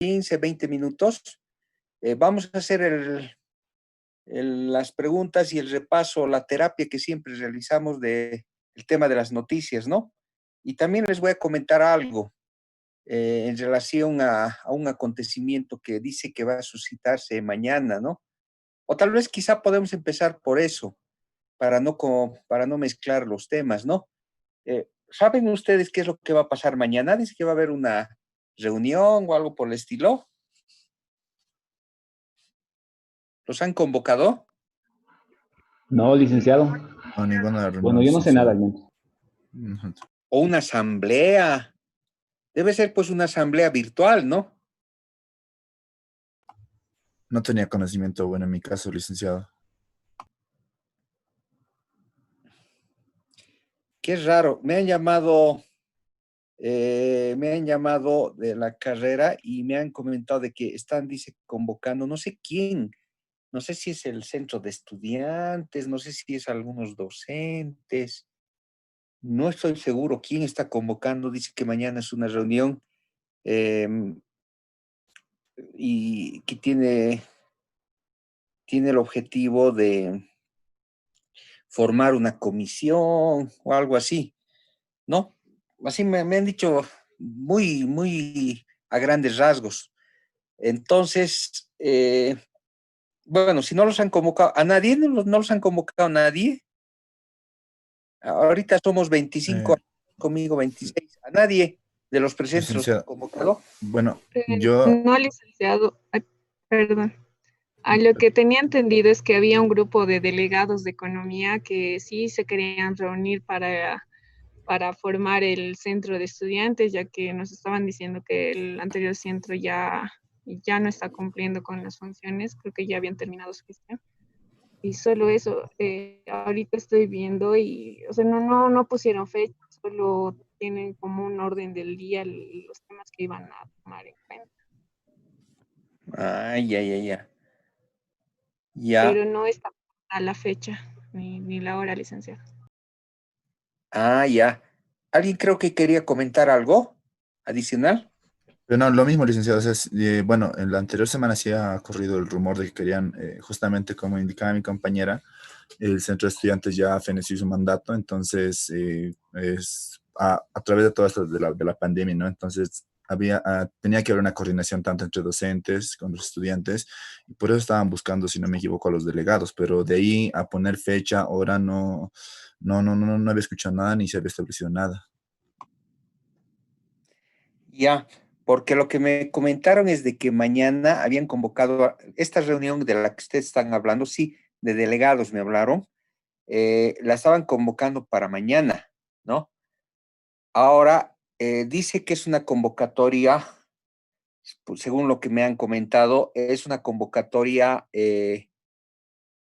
15, 20 minutos. Vamos a hacer las preguntas y el repaso, la terapia que siempre realizamos del tema de las noticias, ¿no? Y también les voy a comentar algo en relación a un acontecimiento que dice que va a suscitarse mañana, ¿no? O tal vez quizá podemos empezar por eso, para no mezclar los temas, ¿no? ¿Saben ustedes qué es lo que va a pasar mañana? Dice que va a haber una reunión o algo por el estilo. ¿Los han convocado? No, licenciado. No, ninguna Bueno, reunión, yo no sé nada, licenciado. al menos. ¿O una asamblea? Debe ser pues una asamblea virtual, ¿no? No tenía conocimiento, bueno, en mi caso, licenciado. Qué raro. Me han llamado de la carrera y me han comentado de que están, dice, convocando, no sé quién, no sé si es el centro de estudiantes, no sé si es algunos docentes, no estoy seguro quién está convocando, dice que mañana es una reunión eh, y que tiene el objetivo de formar una comisión o algo así, ¿no? Así me han dicho muy a grandes rasgos. Entonces, bueno, si no los han convocado, a nadie, no los han convocado a nadie. Ahorita somos 25, Eh, conmigo 26, a nadie de los presentes los han licenciado, convocado. bueno, yo, No, licenciado, ay, perdón. A lo que tenía entendido es que había un grupo de delegados de economía que sí se querían reunir para formar el centro de estudiantes, ya que nos estaban diciendo que el anterior centro ya no está cumpliendo con las funciones, creo que ya habían terminado su gestión. Y solo eso, ahorita estoy viendo y, o sea, no pusieron fecha, solo tienen como un orden del día los temas que iban a tomar en cuenta. Ay, ya. Pero Ya. no está a la fecha ni la hora, licenciado. Ya. ¿Alguien creo que quería comentar algo adicional? pero no, lo mismo, licenciado. O sea, bueno, en la anterior semana sí ha corrido el rumor de que querían, justamente como indicaba mi compañera, el centro de estudiantes ya feneció su mandato, entonces es a través de todo esto de la pandemia, ¿no? Entonces tenía que haber una coordinación tanto entre docentes con los estudiantes, y por eso estaban buscando, si no me equivoco, a los delegados, pero de ahí a poner fecha, hora, no había escuchado nada ni se había establecido nada. Ya, porque lo que me comentaron es de que mañana habían convocado esta reunión de la que ustedes están hablando, sí, de delegados me hablaron, la estaban convocando para mañana, ¿no? Ahora, dice que es una convocatoria, pues, según lo que me han comentado, es una convocatoria,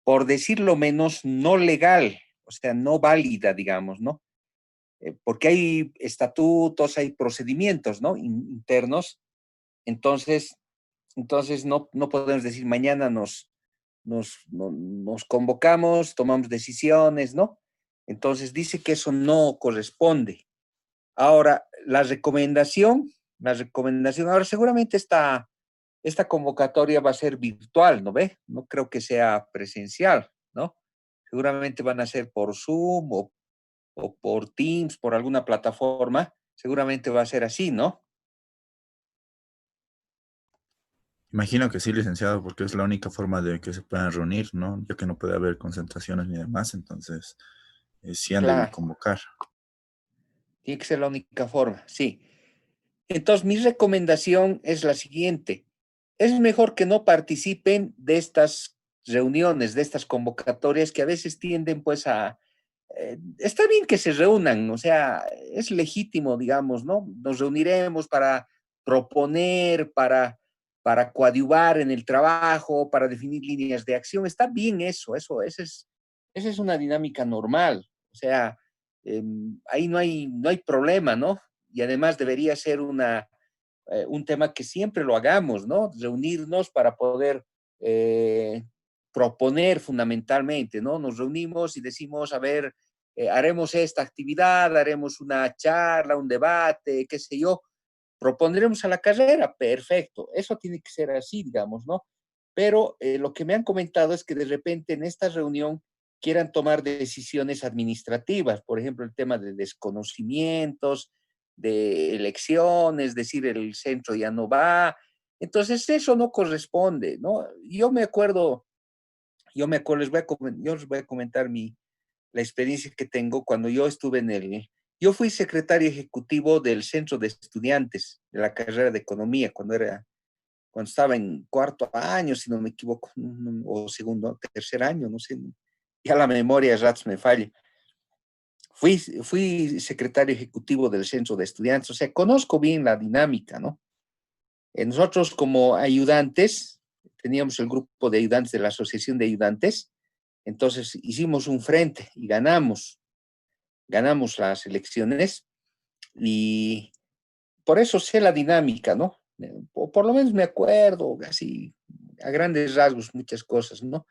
por decirlo menos, no legal, o sea, no válida, digamos, ¿no? Porque hay estatutos, hay procedimientos, ¿no? Internos. Entonces, no podemos decir mañana nos convocamos, tomamos decisiones, ¿no? Entonces dice que eso no corresponde. Ahora, ahora seguramente esta convocatoria va a ser virtual, ¿no ve? No creo que sea presencial, ¿no? Seguramente van a ser por Zoom o por Teams, por alguna plataforma. Seguramente va a ser así, ¿no? Imagino que sí, licenciado, porque es la única forma de que se puedan reunir, ¿no? Ya que no puede haber concentraciones ni demás, entonces sí han de Claro, convocar. tiene que ser la única forma, sí. Entonces, mi recomendación es la siguiente. Es mejor que no participen de estas reuniones, de estas convocatorias que a veces tienden pues está bien que se reúnan, o sea, es legítimo, digamos, ¿no? Nos reuniremos para proponer, para coadyuvar en el trabajo, para definir líneas de acción. Está bien esa es una dinámica normal, o sea, ahí no hay problema, ¿no? Y además debería ser un tema que siempre lo hagamos, ¿no? Reunirnos para poder proponer fundamentalmente, ¿no? Nos reunimos y decimos, a ver, haremos esta actividad, haremos una charla, un debate, qué sé yo, propondremos a la carrera, perfecto, eso tiene que ser así, digamos, ¿no? Pero lo que me han comentado es que de repente en esta reunión quieran tomar decisiones administrativas, por ejemplo, el tema de desconocimientos, de elecciones, decir el centro ya no va. Entonces eso no corresponde, ¿no? Yo les voy a comentar la experiencia que tengo cuando yo estuve yo fui secretario ejecutivo del centro de estudiantes de la carrera de economía cuando estaba en cuarto año, si no me equivoco, o segundo, tercer año, no sé, ya la memoria a ratos me falla. Fui secretario ejecutivo del centro de estudiantes, o sea, conozco bien la dinámica, ¿no? Nosotros como ayudantes, teníamos el grupo de ayudantes de la Asociación de Ayudantes, entonces hicimos un frente y ganamos las elecciones y por eso sé la dinámica, ¿no? O por lo menos me acuerdo, así, a grandes rasgos, muchas cosas, ¿no?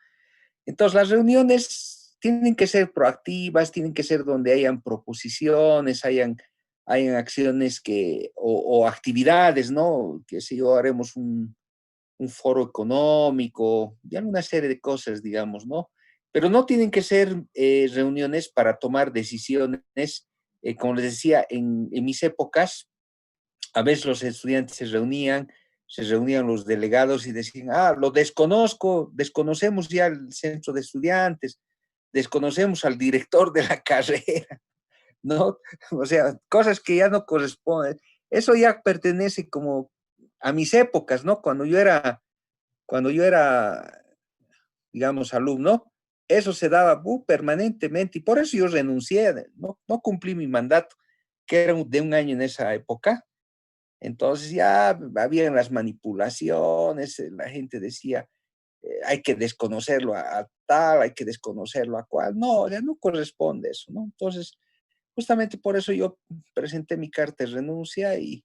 Entonces, las reuniones tienen que ser proactivas, tienen que ser donde hayan proposiciones, hayan acciones o actividades, ¿no? Que si yo haremos un foro económico, y alguna serie de cosas, digamos, ¿no? Pero no tienen que ser reuniones para tomar decisiones. Como les decía, en mis épocas, a veces los estudiantes se reunían los delegados y decían, lo desconocemos ya el centro de estudiantes, desconocemos al director de la carrera, ¿no? O sea, cosas que ya no corresponden. Eso ya pertenece como a mis épocas, ¿no? Cuando yo era, digamos, alumno, eso se daba permanentemente y por eso yo renuncié, no cumplí mi mandato, que era de un año en esa época. Entonces ya habían las manipulaciones, la gente decía, hay que desconocerlo a tal, hay que desconocerlo a cual. No, ya no corresponde eso, ¿no? Entonces, justamente por eso yo presenté mi carta de renuncia y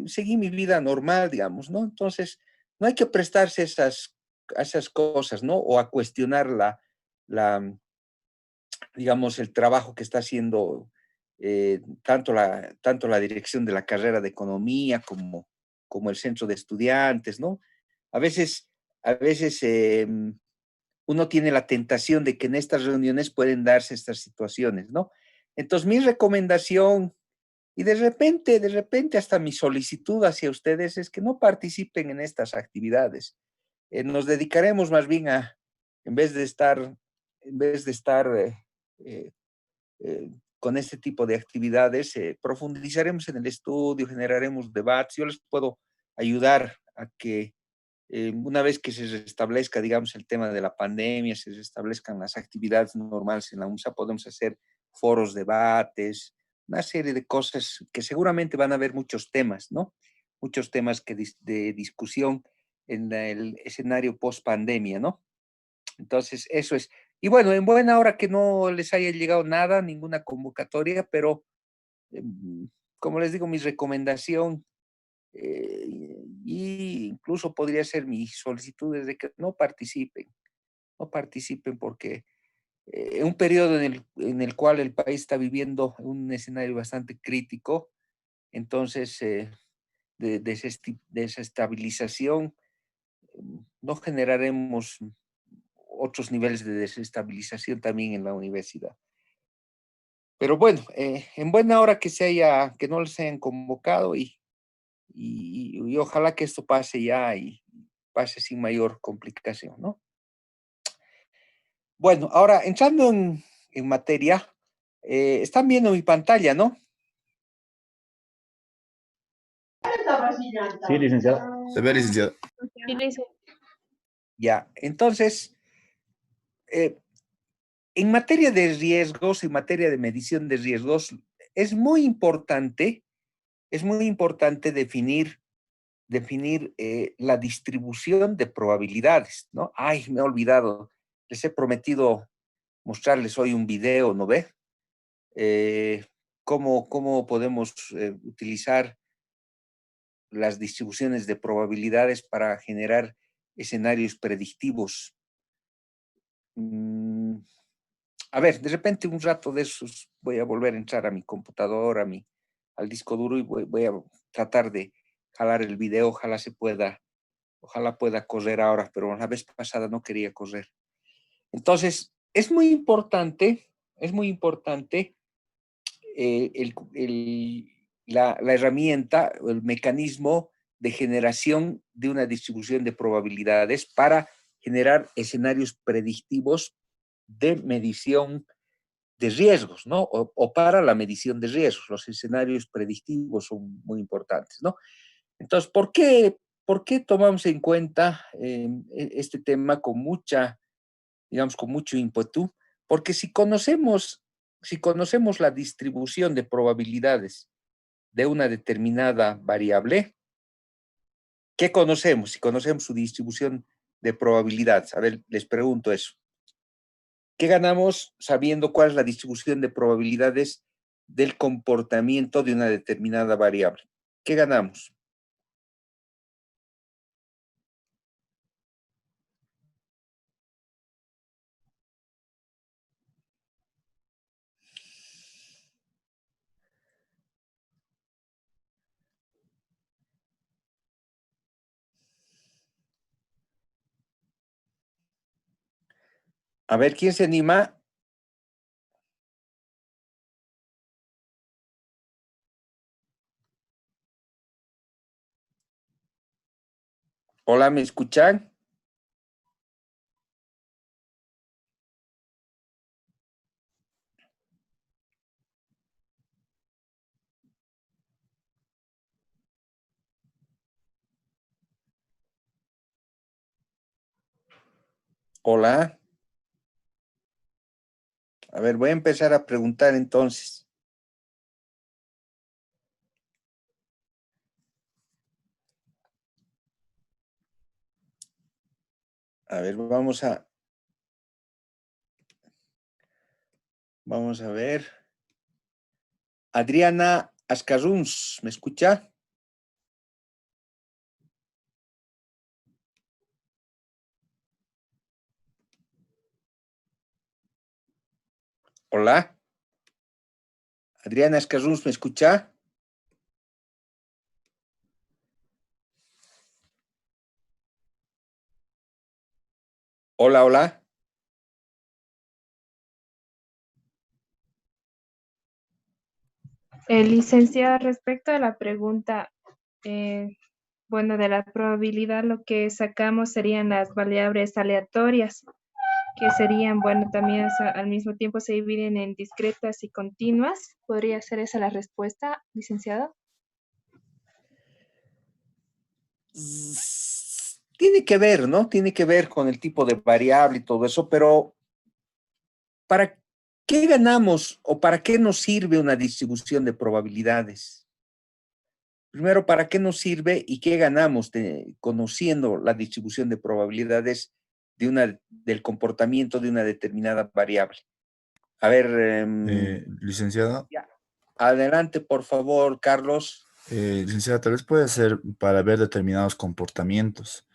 seguí mi vida normal, digamos, ¿no? Entonces, no hay que prestarse a esas cosas, ¿no? O a cuestionar digamos, el trabajo que está haciendo tanto la dirección de la carrera de economía como el centro de estudiantes, ¿no? A veces, a veces uno tiene la tentación de que en estas reuniones pueden darse estas situaciones, ¿no? Entonces, mi recomendación, y de repente hasta mi solicitud hacia ustedes es que no participen en estas actividades. Nos dedicaremos más bien en vez de estar, eh, con este tipo de actividades, profundizaremos en el estudio, generaremos debates. Yo les puedo ayudar a que una vez que se restablezca, digamos, el tema de la pandemia, se restablezcan las actividades normales en la UNSA, podemos hacer foros, debates, una serie de cosas que seguramente van a haber muchos temas, ¿no? Muchos temas de discusión en el escenario post pandemia, ¿no? Entonces, eso es. Y bueno, en buena hora que no les haya llegado nada, ninguna convocatoria, pero como les digo, mi recomendación y incluso podría ser mi solicitud de que no participen porque en un periodo en el cual el país está viviendo un escenario bastante crítico, entonces de desestabilización, no generaremos otros niveles de desestabilización también en la universidad. Pero bueno, en buena hora que no les hayan convocado y ojalá que esto pase ya y pase sin mayor complicación, ¿no? Bueno, ahora entrando en materia, están viendo mi pantalla, ¿no? Sí, licenciado. Se ve, licenciado. Ya, entonces, eh, en materia de riesgos, en materia de medición de riesgos, es muy importante definir la distribución de probabilidades, ¿no? Ay, me he olvidado, les he prometido mostrarles hoy un video, ¿no ve? Cómo podemos utilizar las distribuciones de probabilidades para generar escenarios predictivos. A ver, de repente un rato de esos voy a volver a entrar a mi computadora, al disco duro y voy a tratar de jalar el video, ojalá pueda correr ahora, pero la vez pasada no quería correr. Entonces, es muy importante la herramienta, el mecanismo de generación de una distribución de probabilidades para generar escenarios predictivos de medición de riesgos, ¿no? O para la medición de riesgos. Los escenarios predictivos son muy importantes, ¿no? Entonces, por qué tomamos en cuenta este tema con digamos, con mucho ímpetu? Porque si conocemos la distribución de probabilidades de una determinada variable, ¿qué conocemos? Si conocemos su distribución de probabilidades. A ver, les pregunto eso. ¿Qué ganamos sabiendo cuál es la distribución de probabilidades del comportamiento de una determinada variable? ¿Qué ganamos? A ver, ¿quién se anima? Hola, ¿me escuchan? Hola. A ver, voy a empezar a preguntar entonces. A ver, vamos a ver. Adriana Ascaruns, ¿me escucha? Hola. Adriana Ascaruns, ¿me escucha? Hola, hola. Licenciada, respecto a la pregunta, eh, bueno, de la probabilidad, lo que sacamos serían las variables aleatorias, que serían, bueno, también al mismo tiempo se dividen en discretas y continuas. ¿Podría ser esa la respuesta, licenciada? Tiene que ver, ¿no? Tiene que ver con el tipo de variable y todo eso, pero ¿para qué ganamos o para qué nos sirve una distribución de probabilidades? Primero, ¿para qué nos sirve y qué ganamos conociendo la distribución de probabilidades del comportamiento de una determinada variable? A ver, Licenciado, ya. Adelante, por favor, Carlos. licenciada, tal vez puede ser para ver determinados comportamientos.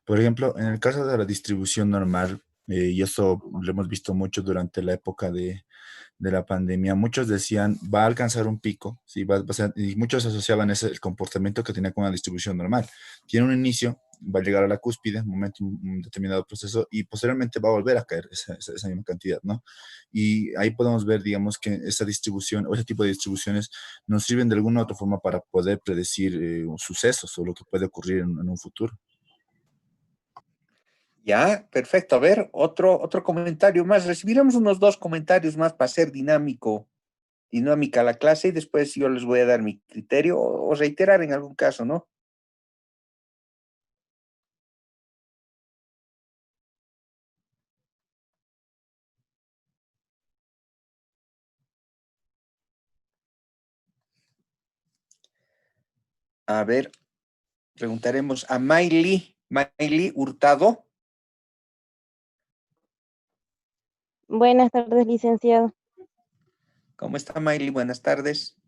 Por ejemplo, en el caso de la distribución normal, y eso lo hemos visto mucho durante la época de la pandemia, muchos decían, va a alcanzar un pico, ¿sí? Y muchos asociaban el comportamiento que tenía con la distribución normal. Tiene un inicio, va a llegar a la cúspide, un determinado proceso, y posteriormente va a volver a caer esa misma cantidad, ¿no? Y ahí podemos ver, digamos, que esa distribución o ese tipo de distribuciones nos sirven de alguna u otra forma para poder predecir sucesos o lo que puede ocurrir en un futuro. Ya, perfecto. A ver, otro comentario más. Recibiremos unos 2 comentarios más para hacer dinámica la clase y después yo les voy a dar mi criterio o reiterar en algún caso, ¿no? A ver, preguntaremos a Maily Hurtado. Buenas tardes, licenciado. ¿Cómo está, Maily? Buenas tardes.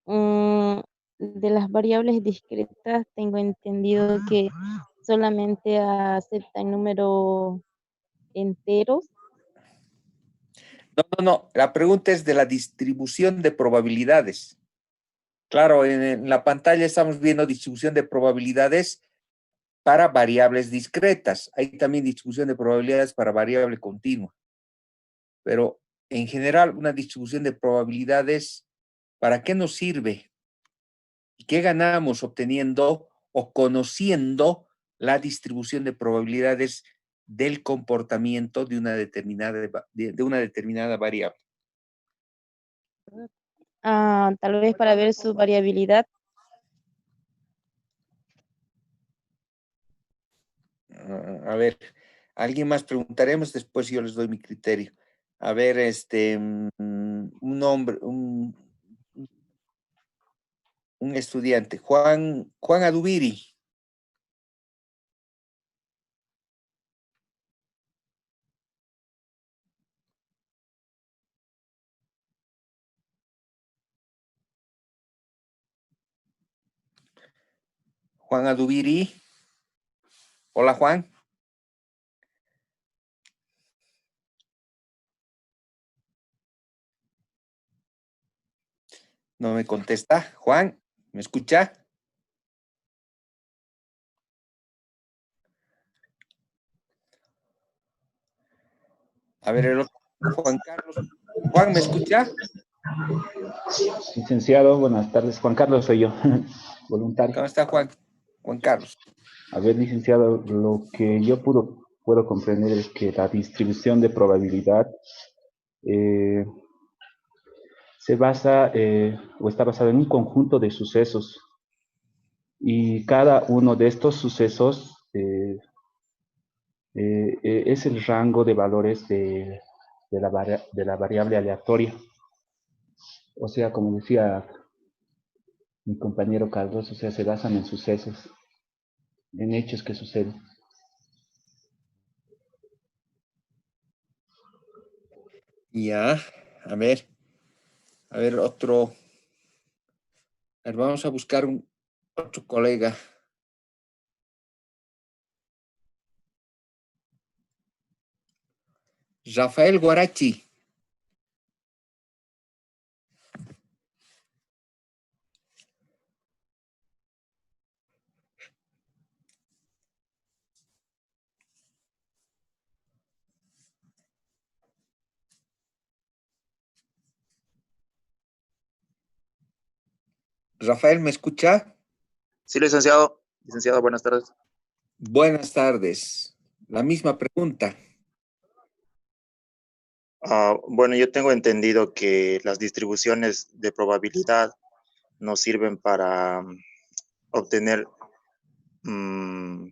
De las variables discretas tengo entendido que solamente aceptan números enteros. No. La pregunta es de la distribución de probabilidades. Claro, en la pantalla estamos viendo distribución de probabilidades para variables discretas. Hay también distribución de probabilidades para variable continua. Pero en general, una distribución de probabilidades, ¿para qué nos sirve? ¿Y qué ganamos obteniendo o conociendo la distribución de probabilidades del comportamiento de una determinada variable? Tal vez para ver su variabilidad. A ver, alguien más preguntaremos, después yo les doy mi criterio. A ver, un nombre, un estudiante, Juan Adubiri. Juan Adubiri. Hola, Juan. No me contesta. Juan, ¿me escucha? A ver, el otro, Juan Carlos. Juan, ¿me escucha? Licenciado, buenas tardes. Juan Carlos soy yo, voluntario. ¿Cómo está, Juan? Juan Carlos. A ver, licenciado, lo que yo puedo comprender es que la distribución de probabilidad se basa o está basada en un conjunto de sucesos y cada uno de estos sucesos es el rango de valores de la variable aleatoria. O sea, como decía mi compañero Carlos, o sea, se basan en sucesos, en hechos que suceden. Ya, a ver, otro. A ver, vamos a buscar otro colega. Rafael Guarachi. Rafael, ¿me escucha? Sí, licenciado. Licenciado, buenas tardes. Buenas tardes. La misma pregunta. Bueno, yo tengo entendido que las distribuciones de probabilidad nos sirven para obtener un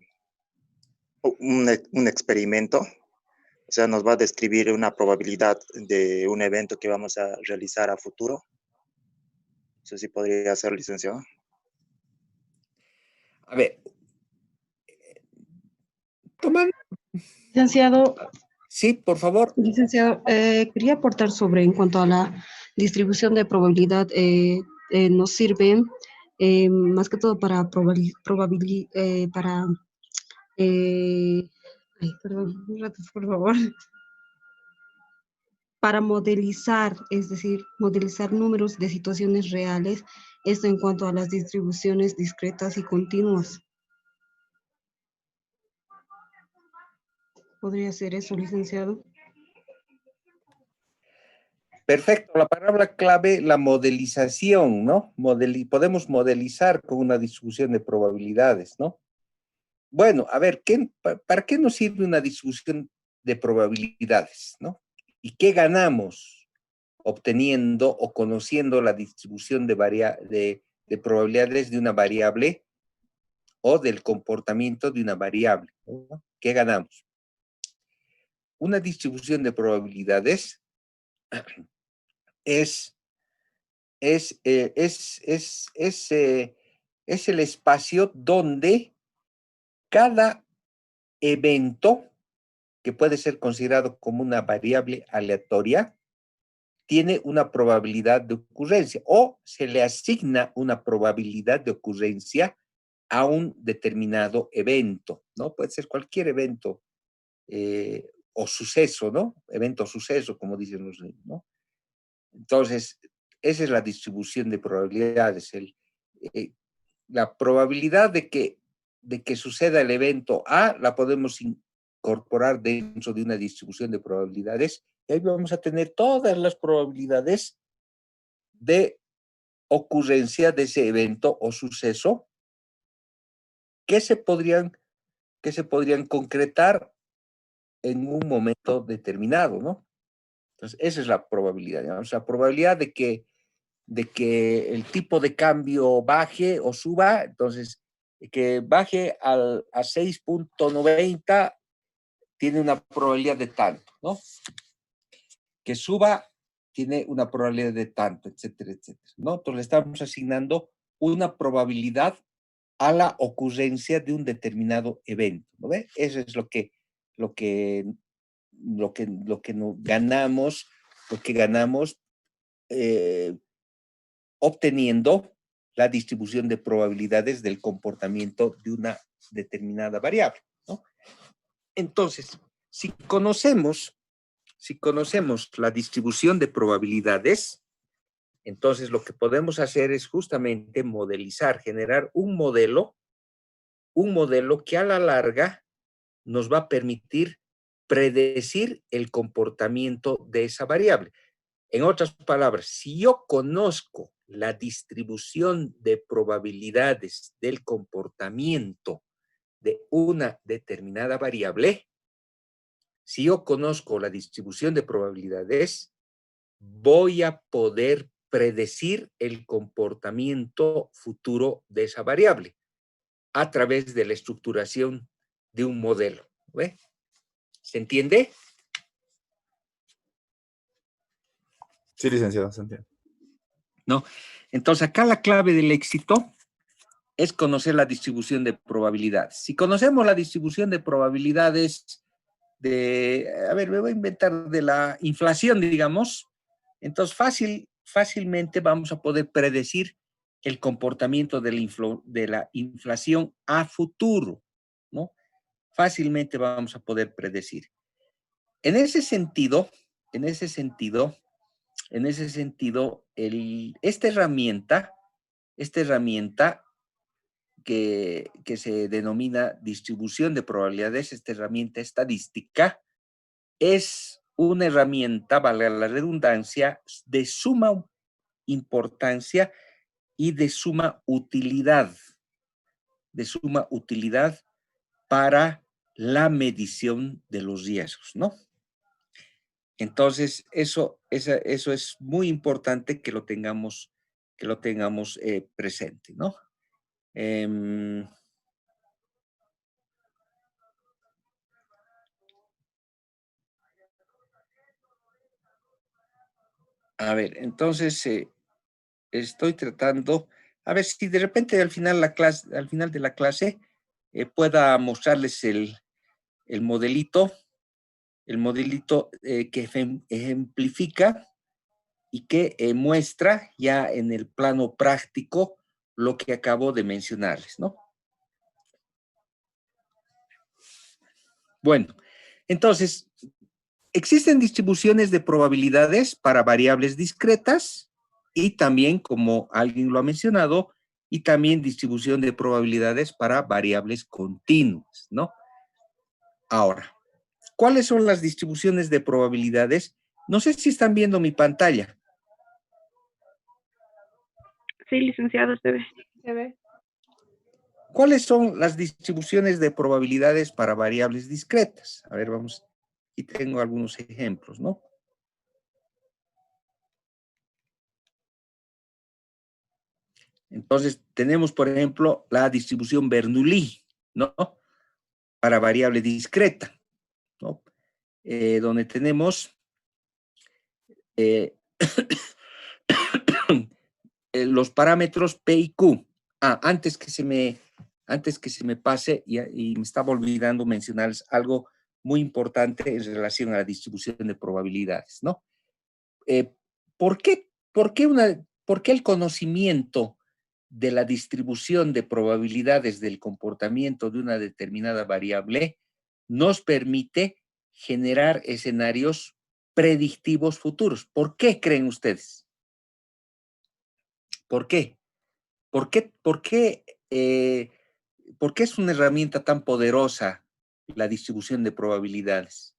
experimento. O sea, nos va a describir una probabilidad de un evento que vamos a realizar a futuro. Eso sí podría ser, licenciado. A ver. Toman. Licenciado, Sí, por favor. licenciado, quería aportar sobre en cuanto a la distribución de probabilidad, nos sirve más que todo para ay, perdón, un rato, por favor, para modelizar, es decir, modelizar números de situaciones reales, esto en cuanto a las distribuciones discretas y continuas. ¿Podría ser eso, licenciado? Perfecto, la palabra clave, la modelización, ¿no? Podemos modelizar con una distribución de probabilidades, ¿no? Bueno, a ver, ¿para qué nos sirve una distribución de probabilidades, ¿no? ¿Y qué ganamos obteniendo o conociendo la distribución de probabilidades de una variable o del comportamiento de una variable, ¿no? ¿Qué ganamos? Una distribución de probabilidades es el espacio donde cada evento que puede ser considerado como una variable aleatoria tiene una probabilidad de ocurrencia o se le asigna una probabilidad de ocurrencia a un determinado evento, ¿no? Puede ser cualquier evento o suceso, ¿no? Evento o suceso, como dicen los niños, ¿no? Entonces, esa es la distribución de probabilidades. La probabilidad de que suceda el evento A la podemos incorporar dentro de una distribución de probabilidades y ahí vamos a tener todas las probabilidades de ocurrencia de ese evento o suceso que se podrían concretar en un momento determinado, ¿no? Entonces, esa es la probabilidad, digamos, la probabilidad de que el tipo de cambio baje o suba, entonces, que baje a 6.90 tiene una probabilidad de tanto, ¿no? Que suba tiene una probabilidad de tanto, etcétera, etcétera, ¿no? Entonces le estamos asignando una probabilidad a la ocurrencia de un determinado evento, ¿no ve? Eso es lo que ganamos obteniendo la distribución de probabilidades del comportamiento de una determinada variable, ¿no? Entonces, si conocemos la distribución de probabilidades, entonces lo que podemos hacer es justamente modelizar, generar un modelo que a la larga nos va a permitir predecir el comportamiento de esa variable. En otras palabras, si yo conozco la distribución de probabilidades del comportamiento de una determinada variable, si yo conozco la distribución de probabilidades, voy a poder predecir el comportamiento futuro de esa variable a través de la estructuración de un modelo. ¿Ve? ¿Se entiende? Sí, licenciado, se entiende. ¿No? Entonces, acá la clave del éxito es conocer la distribución de probabilidades. Si conocemos la distribución de probabilidades me voy a inventar de la inflación, digamos, entonces fácilmente vamos a poder predecir el comportamiento de la inflación a futuro, ¿no? Fácilmente vamos a poder predecir. En ese sentido, esta herramienta que se denomina distribución de probabilidades, esta herramienta estadística, es una herramienta, valga la redundancia, de suma importancia y de suma utilidad para la medición de los riesgos, ¿no? Entonces, eso es muy importante que lo tengamos presente, ¿no? A ver, entonces estoy tratando, a ver si de repente al final de la clase pueda mostrarles el modelito que ejemplifica y que muestra ya en el plano práctico lo que acabo de mencionarles, ¿no? Bueno, entonces, existen distribuciones de probabilidades para variables discretas y también, como alguien lo ha mencionado, y también distribución de probabilidades para variables continuas, ¿no? Ahora, ¿cuáles son las distribuciones de probabilidades? No sé si están viendo mi pantalla. Sí, licenciado, se ve. Se ve. ¿Cuáles son las distribuciones de probabilidades para variables discretas? A ver, vamos. Aquí tengo algunos ejemplos, ¿no? Entonces, tenemos, por ejemplo, la distribución Bernoulli, ¿no? Para variable discreta, ¿no? Donde tenemos los parámetros P y Q. Antes que se me pase, y me estaba olvidando mencionarles algo muy importante en relación a la distribución de probabilidades, ¿no? ¿Por qué el conocimiento de la distribución de probabilidades del comportamiento de una determinada variable nos permite generar escenarios predictivos futuros? ¿Por qué creen ustedes? ¿Por qué? ¿Por qué es una herramienta tan poderosa la distribución de probabilidades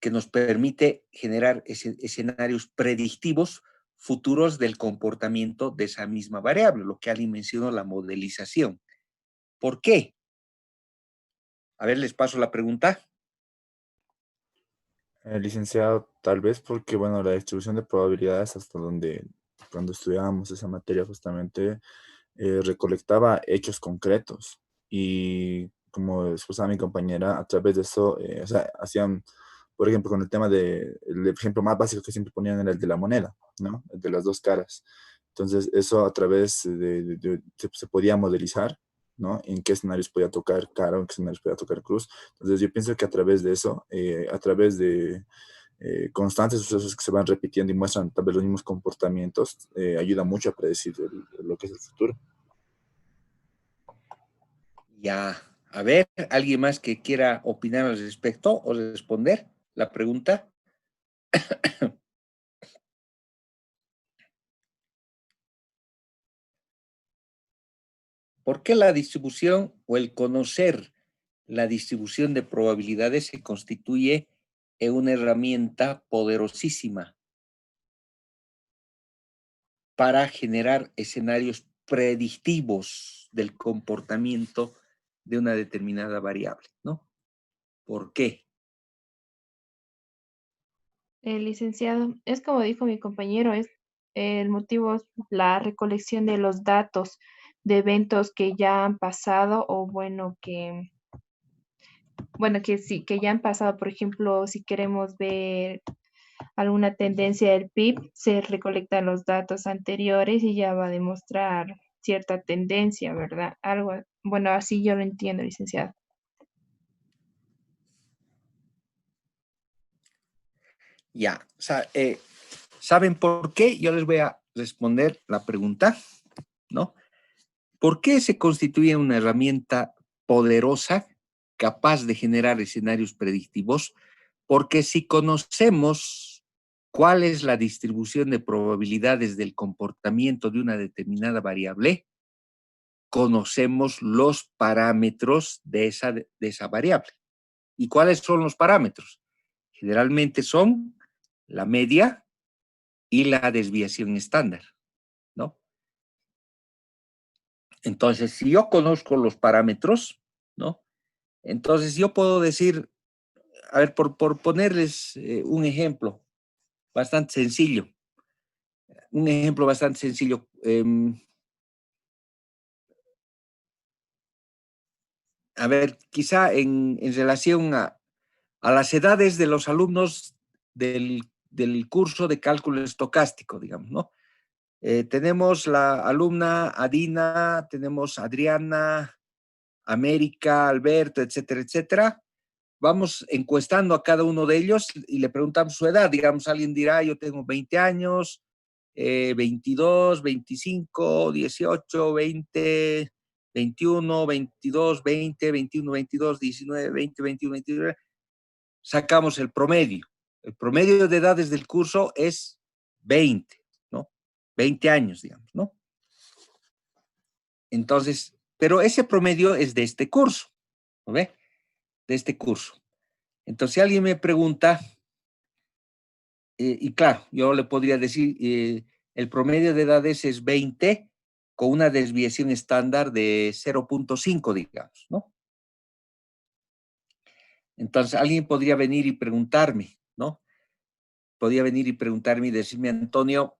que nos permite generar escenarios predictivos futuros del comportamiento de esa misma variable, lo que alguien mencionó, la modelización? ¿Por qué? A ver, les paso la pregunta. Licenciado, tal vez porque, bueno, la distribución de probabilidades hasta donde, cuando estudiábamos esa materia justamente, recolectaba hechos concretos y como expresaba mi compañera, a través de eso, o sea, hacían, por ejemplo, con el tema el ejemplo más básico que siempre ponían era el de la moneda, ¿no? El de las dos caras. Entonces, eso a través se podía modelizar, ¿no? En qué escenarios podía tocar cara, en qué escenarios podía tocar cruz. Entonces, yo pienso que a través de eso, a través de constantes sucesos que se van repitiendo y muestran tal vez los mismos comportamientos, ayuda mucho a predecir lo que es el futuro. Ya, a ver, ¿alguien más que quiera opinar al respecto o responder la pregunta? ¿Por qué la distribución o el conocer la distribución de probabilidades se constituye en una herramienta poderosísima para generar escenarios predictivos del comportamiento de una determinada variable, ¿no? ¿Por qué? Licenciado, es como dijo mi compañero, el motivo es la recolección de los datos de eventos que ya han pasado o bueno, que sí, que ya han pasado. Por ejemplo, si queremos ver alguna tendencia del PIB, se recolectan los datos anteriores y ya va a demostrar cierta tendencia, ¿verdad? Algo, bueno, así yo lo entiendo, licenciado. Ya, ¿saben por qué? Yo les voy a responder la pregunta, ¿no? ¿Por qué se constituye una herramienta poderosa, capaz de generar escenarios predictivos? Porque si conocemos cuál es la distribución de probabilidades del comportamiento de una determinada variable, conocemos los parámetros de esa variable. ¿Y cuáles son los parámetros? Generalmente son la media y la desviación estándar, ¿no? Entonces, si yo conozco los parámetros, ¿no? Entonces yo puedo decir, a ver, por ponerles un ejemplo bastante sencillo, a ver, quizá en relación a las edades de los alumnos del curso de cálculo estocástico, digamos, ¿no? Tenemos la alumna Adina, tenemos Adriana, América, Alberto, etcétera, etcétera. Vamos encuestando a cada uno de ellos y le preguntamos su edad. Digamos, alguien dirá, yo tengo 20 años, 22, 25, 18, 20, 21, 22, 20, 21, 22, 19, 20, 21, 22. Sacamos el promedio. El promedio de edades del curso es 20, ¿no? 20 años, digamos, ¿no? Entonces, pero ese promedio es de este curso, ¿no ve? De este curso. Entonces, si alguien me pregunta, y claro, yo le podría decir, el promedio de edades es 20 con una desviación estándar de 0.5, digamos, ¿no? Entonces, alguien podría venir y preguntarme, ¿no? Podría venir y preguntarme y decirme, Antonio,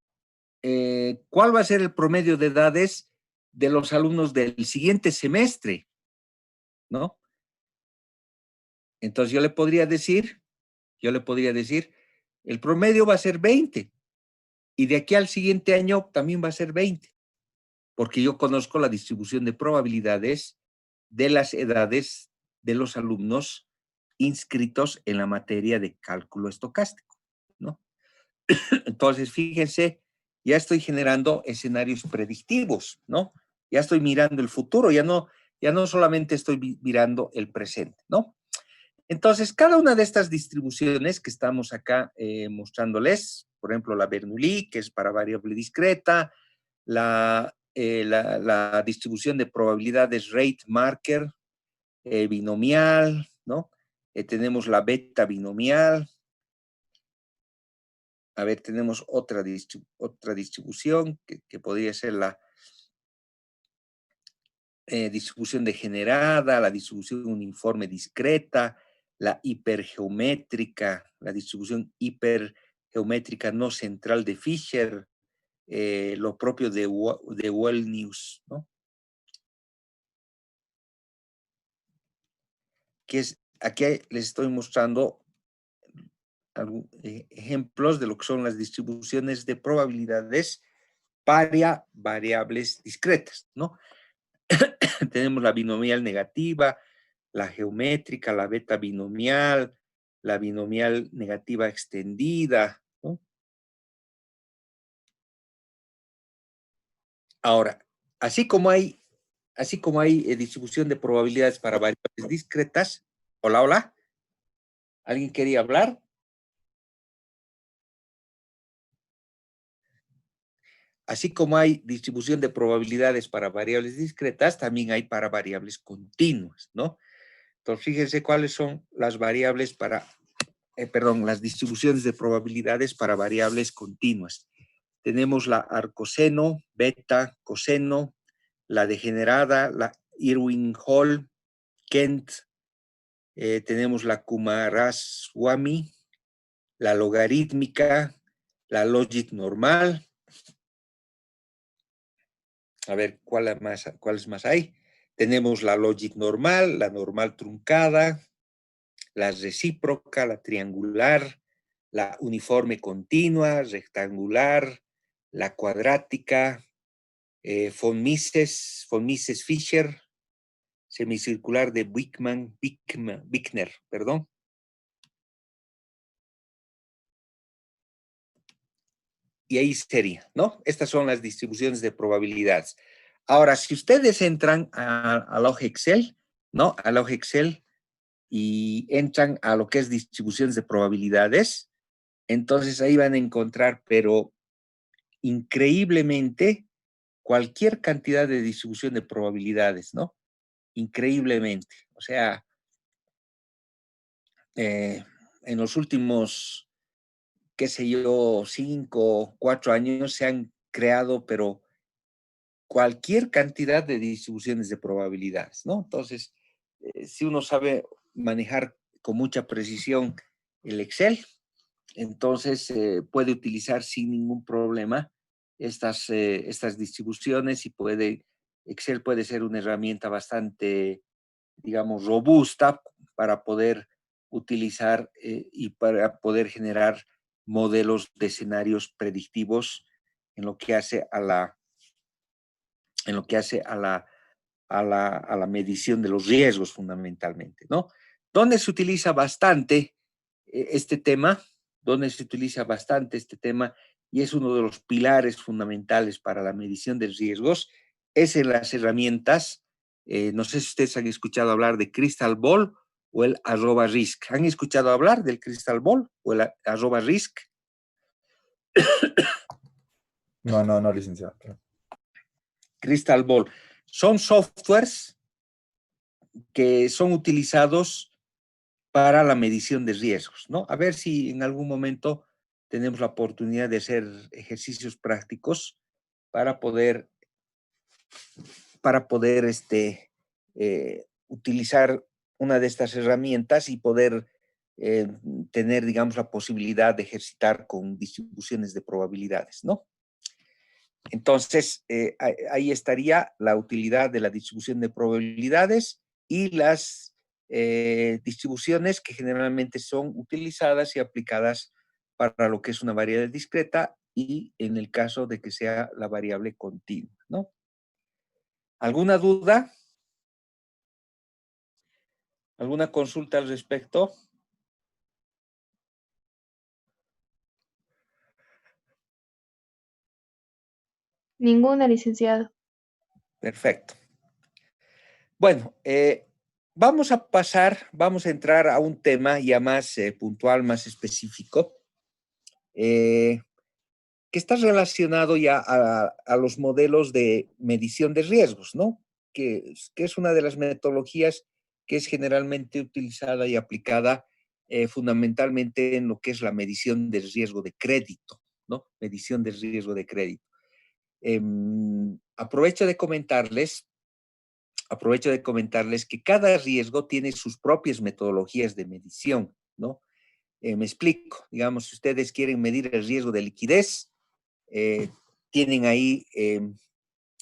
¿cuál va a ser el promedio de edades de los alumnos del siguiente semestre? ¿No? Entonces yo le podría decir, el promedio va a ser 20 y de aquí al siguiente año también va a ser 20, porque yo conozco la distribución de probabilidades de las edades de los alumnos inscritos en la materia de cálculo estocástico, ¿no? Entonces, fíjense, ya estoy generando escenarios predictivos, ¿no? Ya estoy mirando el futuro, ya no solamente estoy mirando el presente, ¿no? Entonces, cada una de estas distribuciones que estamos acá mostrándoles, por ejemplo, la Bernoulli, que es para variable discreta, la distribución de probabilidades rate marker, binomial, ¿no? Tenemos la beta binomial. A ver, tenemos otra distribución que podría ser la distribución degenerada, la distribución uniforme discreta, la hipergeométrica, la distribución hipergeométrica no central de Fisher, lo propio de Wellenius, ¿no? Aquí les estoy mostrando ejemplos de lo que son las distribuciones de probabilidades para variables discretas, ¿no? Tenemos la binomial negativa, la geométrica, la beta binomial, la binomial negativa extendida, ¿no? Ahora, así como hay distribución de probabilidades para variables discretas. Hola, hola. ¿Alguien quería hablar? Así como hay distribución de probabilidades para variables discretas, también hay para variables continuas, ¿no? Entonces, fíjense cuáles son las variables para, las distribuciones de probabilidades para variables continuas. Tenemos la arcoseno, beta, coseno, la degenerada, la Irwin-Hall, Kent, tenemos la Kumaraswamy, la logarítmica, la logit normal. A ver, ¿cuáles más hay? Tenemos la logit normal, la normal truncada, la recíproca, la triangular, la uniforme continua, rectangular, la cuadrática, von Mises-Fischer, semicircular de Wigner, perdón. Y ahí sería, ¿no? Estas son las distribuciones de probabilidades. Ahora, si ustedes entran al hoja Excel, ¿no? Al hoja Excel y entran a lo que es distribuciones de probabilidades, entonces ahí van a encontrar, pero increíblemente, cualquier cantidad de distribución de probabilidades, ¿no? Increíblemente. O sea, en los últimos, qué sé yo, 5, 4 años se han creado, pero cualquier cantidad de distribuciones de probabilidades, ¿no? Entonces, si uno sabe manejar con mucha precisión el Excel, entonces puede utilizar sin ningún problema estas distribuciones y Excel puede ser una herramienta bastante, digamos, robusta para poder utilizar y para poder generar modelos de escenarios predictivos en lo que hace a la medición de los riesgos fundamentalmente, ¿no? ¿Dónde se utiliza bastante este tema? ¿Dónde se utiliza bastante este tema? Y es uno de los pilares fundamentales para la medición de riesgos, es en las herramientas, no sé si ustedes han escuchado hablar de Crystal Ball o el @risk. ¿Han escuchado hablar del Crystal Ball o el @risk? No, licenciado. Crystal Ball. Son softwares que son utilizados para la medición de riesgos, ¿no? A ver si en algún momento tenemos la oportunidad de hacer ejercicios prácticos para poder utilizar una de estas herramientas y poder tener, digamos, la posibilidad de ejercitar con distribuciones de probabilidades, ¿no? Entonces, ahí estaría la utilidad de la distribución de probabilidades y las distribuciones que generalmente son utilizadas y aplicadas para lo que es una variable discreta y en el caso de que sea la variable continua, ¿no? ¿Alguna duda? ¿Alguna consulta al respecto? Ninguna, licenciado. Perfecto. Bueno, vamos a entrar a un tema ya más puntual, más específico. que está relacionado ya a los modelos de medición de riesgos, ¿no? Que es una de las metodologías que es generalmente utilizada y aplicada fundamentalmente en lo que es la medición del riesgo de crédito, ¿no? Medición del riesgo de crédito. Aprovecho de comentarles que cada riesgo tiene sus propias metodologías de medición, ¿no? Me explico, digamos, si ustedes quieren medir el riesgo de liquidez, tienen ahí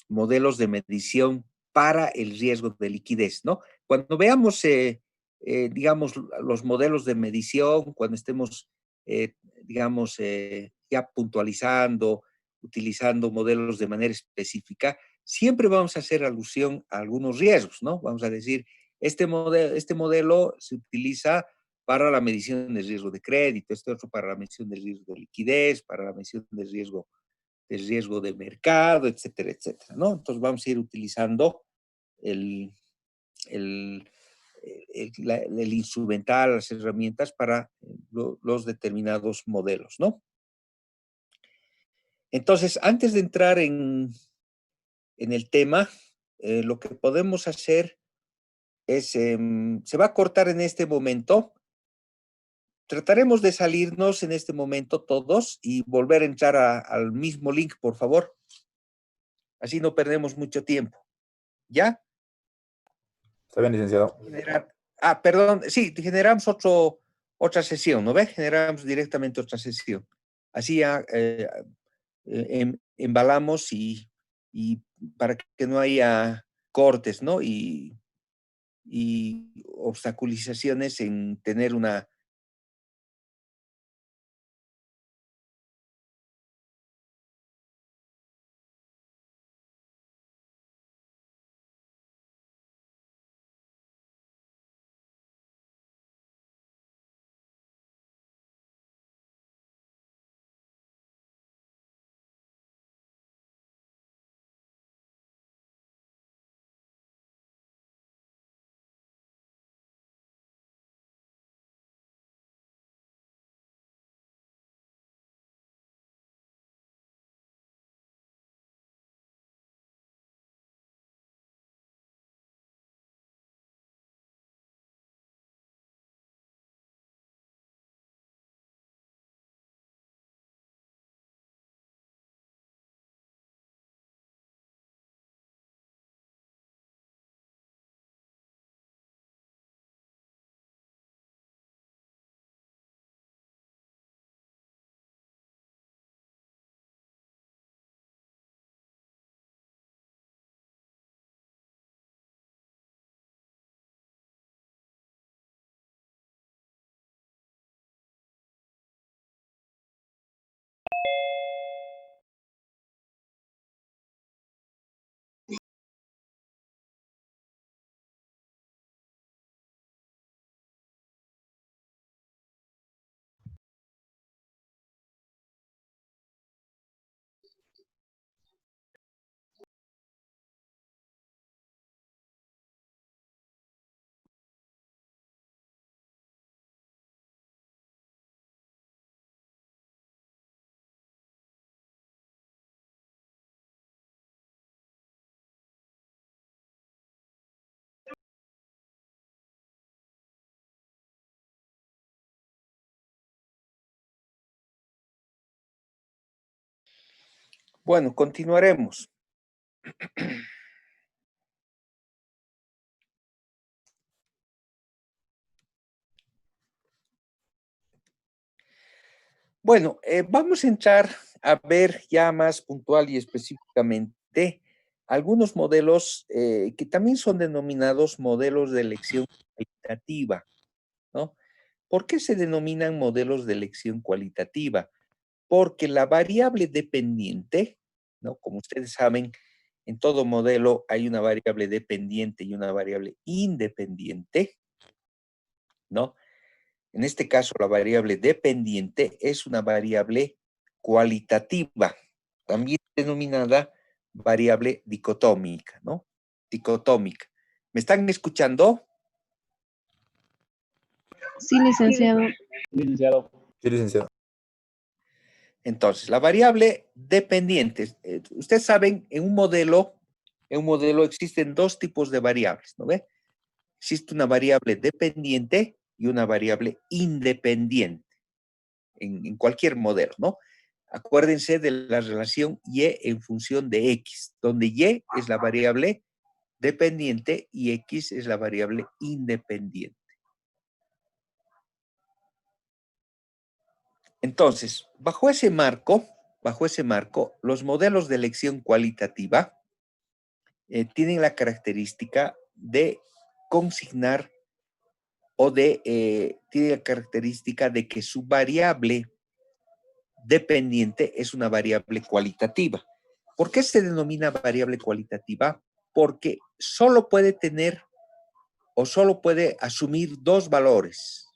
modelos de medición para el riesgo de liquidez, ¿no? Cuando veamos, digamos, los modelos de medición, cuando estemos, digamos, ya puntualizando, utilizando modelos de manera específica, siempre vamos a hacer alusión a algunos riesgos, ¿no? Vamos a decir, este modelo se utiliza para la medición del riesgo de crédito, este otro para la medición del riesgo de liquidez, para la medición del riesgo de mercado, etcétera, etcétera, ¿no? Entonces vamos a ir utilizando el instrumental, las herramientas para los determinados modelos, ¿no? Entonces, antes de entrar en el tema, lo que podemos hacer es, se va a cortar en este momento. Trataremos de salirnos en este momento todos y volver a entrar al mismo link, por favor. Así no perdemos mucho tiempo. ¿Ya? Está bien, licenciado. Perdón, sí, generamos otra sesión, ¿no ves? Generamos directamente otra sesión. Así ya embalamos y para que no haya cortes, ¿no? Y obstaculizaciones en tener una... Bueno, continuaremos. Bueno, vamos a entrar a ver ya más puntual y específicamente algunos modelos que también son denominados modelos de elección cualitativa, ¿no? ¿Por qué se denominan modelos de elección cualitativa? Porque la variable dependiente, ¿no? Como ustedes saben, en todo modelo hay una variable dependiente y una variable independiente, ¿no? En este caso, la variable dependiente es una variable cualitativa, también denominada variable dicotómica, ¿no? Dicotómica. ¿Me están escuchando? Sí, licenciado. Licenciado. Sí, licenciado. Entonces, la variable dependiente. Ustedes saben, en un modelo existen dos tipos de variables, ¿no ve? Existe una variable dependiente y una variable independiente en cualquier modelo, ¿no? Acuérdense de la relación Y en función de X, donde Y es la variable dependiente y X es la variable independiente. Entonces, bajo ese marco, los modelos de elección cualitativa tienen la característica de consignar tiene la característica de que su variable dependiente es una variable cualitativa. ¿Por qué se denomina variable cualitativa? Porque solo puede tener o solo puede asumir dos valores,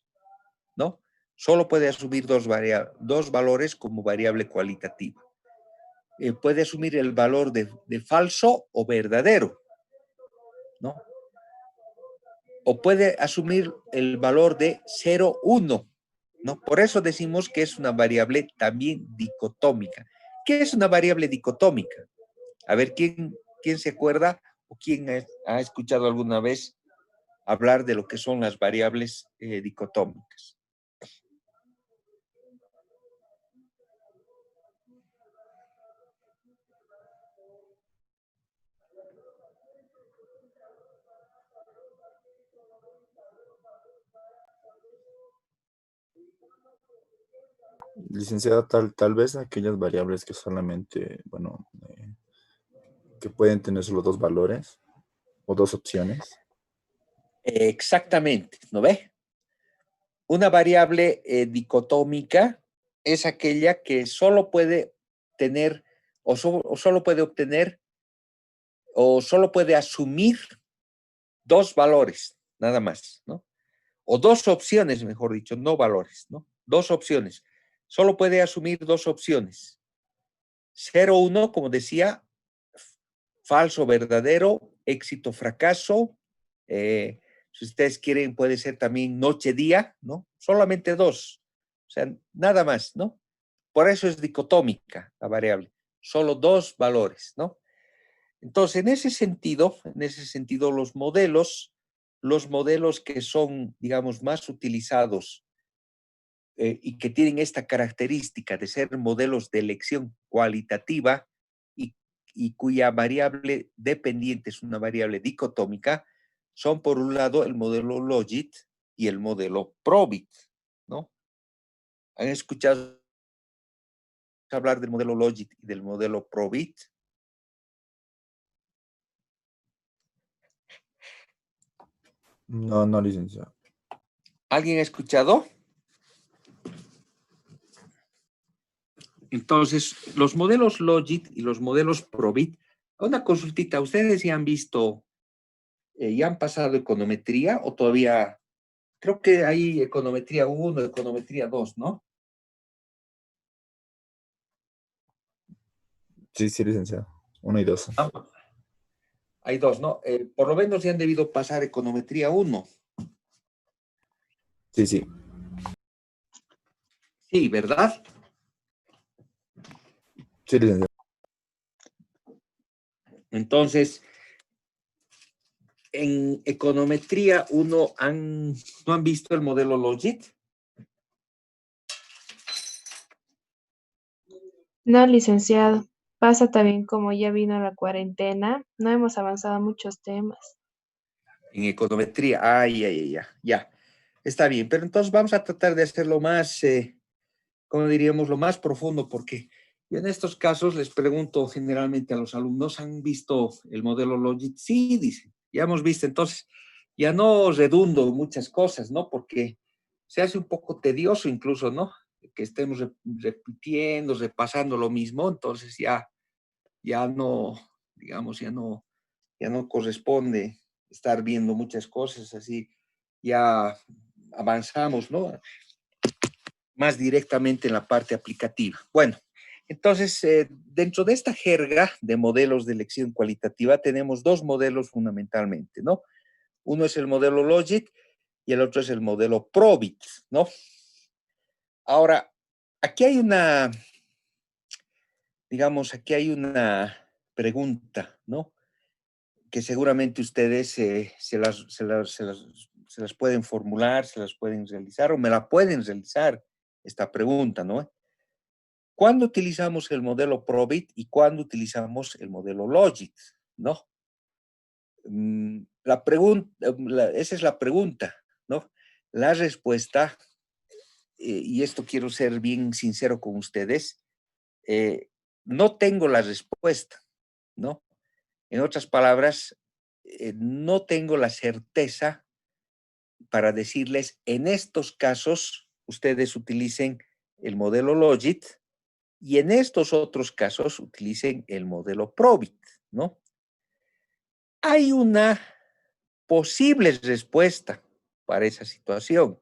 ¿no? Solo puede asumir dos valores como variable cualitativa. Puede asumir el valor de falso o verdadero, ¿no? O puede asumir el valor de 0, 1, ¿no? Por eso decimos que es una variable también dicotómica. ¿Qué es una variable dicotómica? A ver, ¿quién se acuerda o quién ha escuchado alguna vez hablar de lo que son las variables dicotómicas? Licenciada, tal vez aquellas variables que solamente, bueno, que pueden tener solo dos valores o dos opciones. Exactamente, ¿no ve? Una variable dicotómica es aquella que solo puede tener o solo puede obtener o solo puede asumir dos valores, nada más, ¿no? O dos opciones, mejor dicho, no valores, ¿no? Dos opciones. Solo puede asumir dos opciones. 0, 1, como decía, falso, verdadero, éxito, fracaso. Si ustedes quieren, puede ser también noche, día, ¿no? Solamente dos. O sea, nada más, ¿no? Por eso es dicotómica la variable. Solo dos valores, ¿no? Entonces, en ese sentido, los modelos que son, digamos, más utilizados y que tienen esta característica de ser modelos de elección cualitativa y cuya variable dependiente es una variable dicotómica, son por un lado el modelo Logit y el modelo Probit, ¿no? ¿Han escuchado hablar del modelo Logit y del modelo Probit? No, licenciado. ¿Alguien ha escuchado? Entonces, los modelos Logit y los modelos Probit, una consultita, ¿ustedes ya han visto, ya han pasado econometría o todavía? Creo que hay econometría 1, econometría 2, ¿no? Sí, licenciado. 1 y 2. Ah, hay dos, ¿no? Por lo menos ya han debido pasar econometría 1. Sí. Sí, ¿verdad? Sí, licenciado. Entonces, en econometría 1, ¿no han visto el modelo Logit? No, licenciado. Pasa también como ya vino la cuarentena, no hemos avanzado muchos temas. En econometría, ya. Está bien, pero entonces vamos a tratar de hacerlo más, como diríamos, lo más profundo, porque yo en estos casos les pregunto generalmente a los alumnos, ¿han visto el modelo Logit? Sí, dicen, ya hemos visto, entonces ya no redundo muchas cosas, ¿no? Porque se hace un poco tedioso incluso, ¿no? Que estemos repitiendo, repasando lo mismo, entonces ya no, digamos, ya no corresponde estar viendo muchas cosas así, ya avanzamos, ¿no? Más directamente en la parte aplicativa. Bueno, entonces, dentro de esta jerga de modelos de elección cualitativa tenemos dos modelos fundamentalmente, ¿no? Uno es el modelo Logit y el otro es el modelo Probit, ¿no? Ahora, aquí hay una digamos, aquí hay una pregunta, ¿no? Que seguramente ustedes se las pueden formular, se las pueden realizar o me la pueden realizar esta pregunta, ¿no? ¿Cuándo utilizamos el modelo Probit y cuándo utilizamos el modelo Logit, ¿no? La pregunta, esa es la pregunta, ¿no? La respuesta, y esto quiero ser bien sincero con ustedes, no tengo la respuesta, ¿no? En otras palabras, no tengo la certeza para decirles, en estos casos, ustedes utilicen el modelo Logit y en estos otros casos utilicen el modelo Probit, ¿no? Hay una posible respuesta para esa situación,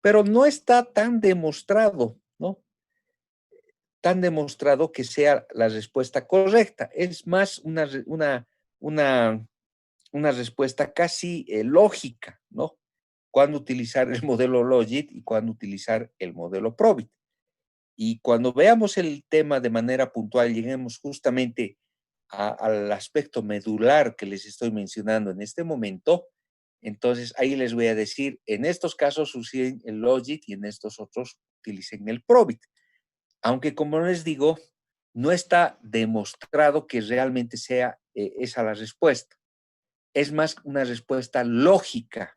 pero no está tan demostrado, ¿no? Tan demostrado que sea la respuesta correcta. Es más una respuesta casi lógica, ¿no? Cuándo utilizar el modelo Logit y cuándo utilizar el modelo Probit. Y cuando veamos el tema de manera puntual, lleguemos justamente al aspecto medular que les estoy mencionando en este momento, entonces ahí les voy a decir, en estos casos usen el Logit y en estos otros utilicen el Probit. Aunque como les digo, no está demostrado que realmente sea esa la respuesta. Es más una respuesta lógica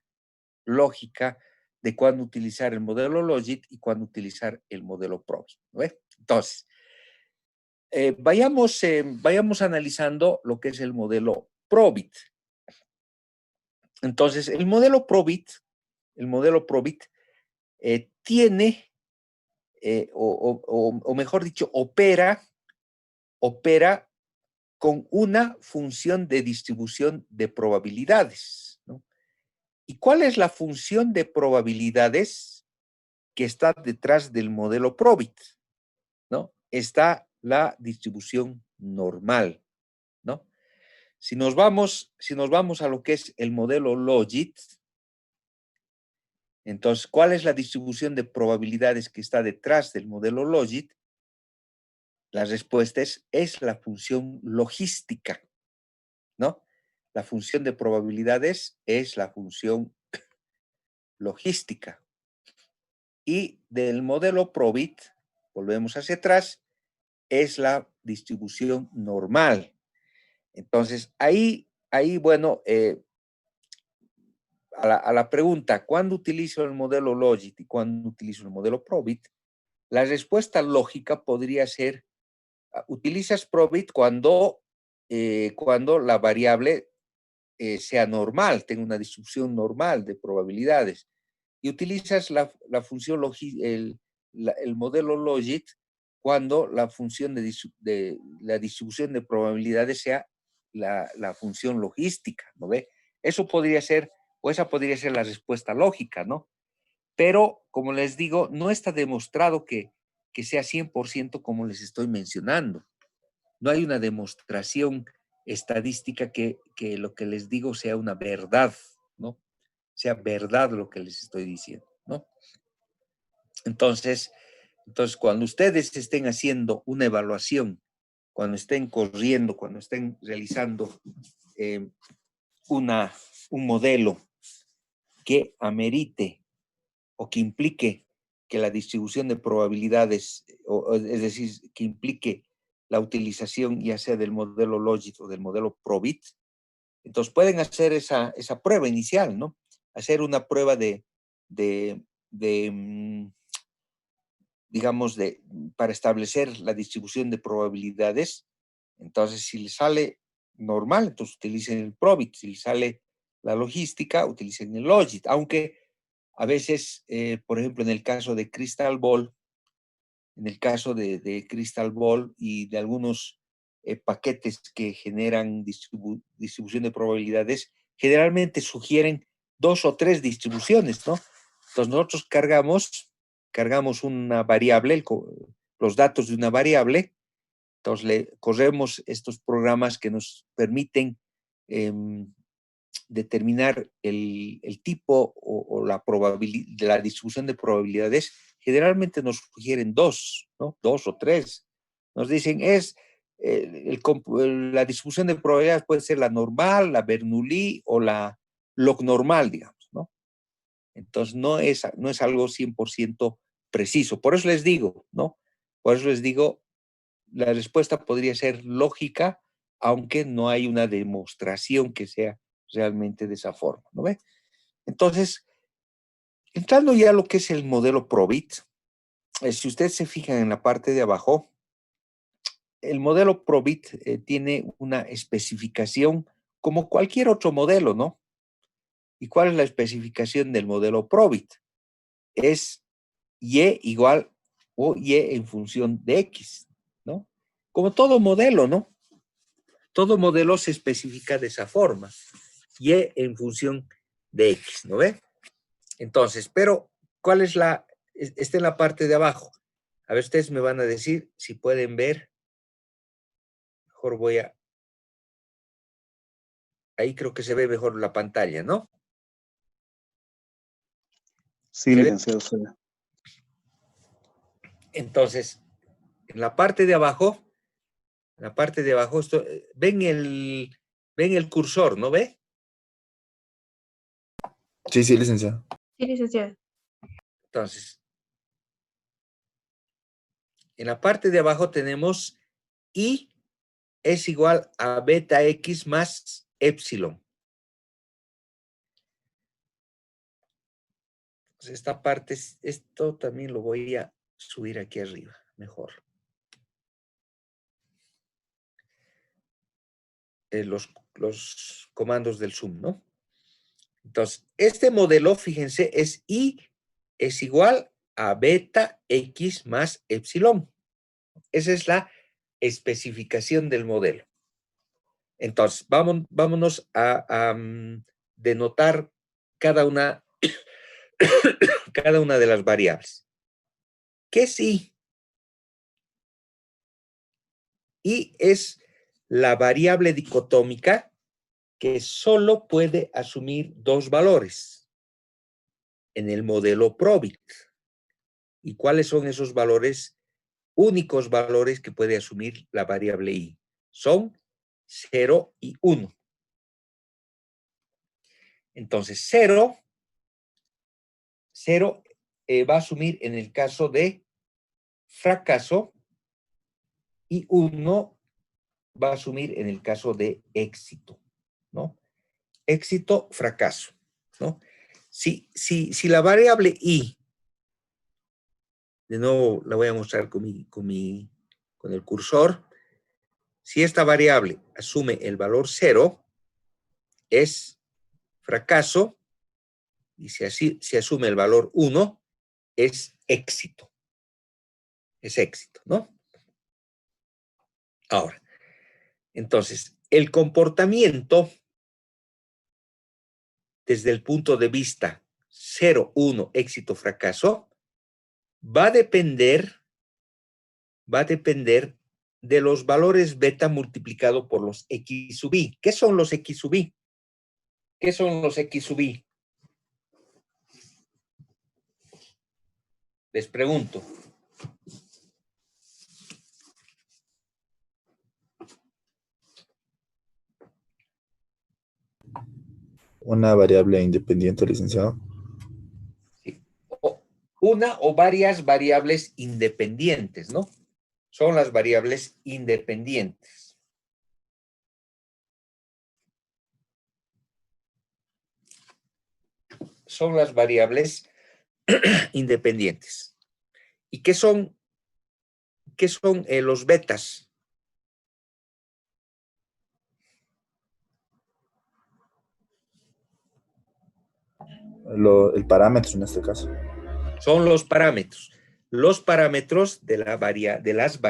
de cuándo utilizar el modelo Logit y cuándo utilizar el modelo Probit, ¿no? Entonces, vayamos analizando lo que es el modelo Probit. Entonces, el modelo Probit tiene, o mejor dicho, opera con una función de distribución de probabilidades, ¿no? ¿Y cuál es la función de probabilidades que está detrás del modelo Probit, ¿no? Está la distribución normal, ¿no? Si nos vamos a lo que es el modelo Logit, entonces, ¿cuál es la distribución de probabilidades que está detrás del modelo Logit? La respuesta es la función logística, ¿no? La función de probabilidades es la función logística. Y del modelo Probit, volvemos hacia atrás, es la distribución normal. Entonces, bueno, a la pregunta, ¿cuándo utilizo el modelo Logit y cuándo utilizo el modelo Probit? La respuesta lógica podría ser, utilizas Probit cuando la variable sea normal, tenga una distribución normal de probabilidades. Y utilizas la función el modelo Logit cuando la función de la distribución de probabilidades sea la función logística, ¿no ve? Eso podría ser, o esa podría ser la respuesta lógica, ¿no? Pero, como les digo, no está demostrado que sea 100% como les estoy mencionando. No hay una demostración estadística que lo que les digo sea una verdad, ¿no? Sea verdad lo que les estoy diciendo, ¿no? Entonces, cuando ustedes estén haciendo una evaluación, cuando estén corriendo, cuando estén realizando un modelo que amerite o que implique que la distribución de probabilidades, es decir, que implique la utilización ya sea del modelo Logit o del modelo Probit, entonces pueden hacer esa prueba inicial, ¿no? Hacer una prueba digamos, para establecer la distribución de probabilidades. Entonces, si les sale normal, entonces utilicen el Probit. Si les sale la logística, utilicen el Logit. Aunque a veces, por ejemplo, en el caso de Crystal Ball, y de algunos paquetes que generan distribución de probabilidades, generalmente sugieren 2 o 3 distribuciones, ¿no? Entonces nosotros cargamos una variable, los datos de una variable, entonces corremos estos programas que nos permiten determinar el tipo o la la distribución de probabilidades. Generalmente nos sugieren 2, ¿no? 2 o 3. Nos dicen la distribución de probabilidades puede ser la normal, la Bernoulli o la log normal, digamos, ¿no? Entonces no es algo 100% preciso. Por eso les digo, ¿no? Por eso les digo, la respuesta podría ser lógica, aunque no hay una demostración que sea realmente de esa forma, ¿no ve? Entonces, entrando ya a lo que es el modelo Probit, si ustedes se fijan en la parte de abajo, el modelo Probit tiene una especificación como cualquier otro modelo, ¿no? ¿Y cuál es la especificación del modelo Probit? Es Y igual o Y en función de X, ¿no? Como todo modelo, ¿no? Todo modelo se especifica de esa forma. Y en función de X, ¿no ve? Entonces, pero, ¿cuál es está en la parte de abajo? A ver, ustedes me van a decir si pueden ver. Mejor ahí creo que se ve mejor la pantalla, ¿no? Sí, licenciado. Sí. Entonces, en la parte de abajo, ven el cursor, ¿no ve? Sí, sí, licenciado. Sí, licenciado. Entonces, en la parte de abajo tenemos I es igual a beta X más epsilon. Entonces, esta parte, esto también lo voy a subir aquí arriba, mejor. Los comandos del Zoom, ¿no? Entonces, este modelo, fíjense, es I es igual a beta X más epsilon. Esa es la especificación del modelo. Entonces, vámonos a denotar cada una de las variables. ¿Qué es I? I es la variable dicotómica que solo puede asumir dos valores en el modelo Probit. ¿Y cuáles son esos valores? Únicos valores que puede asumir la variable I. Son 0 y 1. Entonces, 0 va a asumir en el caso de fracaso y 1 va a asumir en el caso de éxito, ¿no? Éxito, fracaso, ¿no? Si la variable I, de nuevo la voy a mostrar con el cursor, si esta variable asume el valor 0, es fracaso, y si asume el valor 1, es éxito. Es éxito, ¿no? Ahora, entonces, el comportamiento desde el punto de vista 0, 1, éxito, fracaso, va a depender de los valores beta multiplicado por los X sub I. ¿Qué son los X sub I? ¿Qué son los X sub I? Les pregunto. Una variable independiente, licenciado. Sí. Una o varias variables independientes, ¿no? Son las variables independientes. Son las variables independientes. ¿Y qué son los betas? El parámetro en este caso. Son los parámetros. Los parámetros de las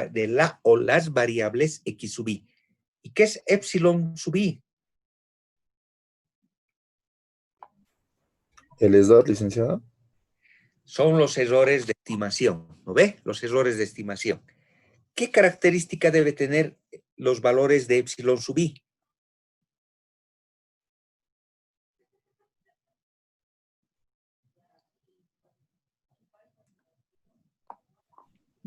variables X sub I. ¿Y qué es epsilon sub I? ¿El ESDOR, licenciado? Son los errores de estimación, ¿no ve? Los errores de estimación. ¿Qué característica debe tener los valores de epsilon sub I?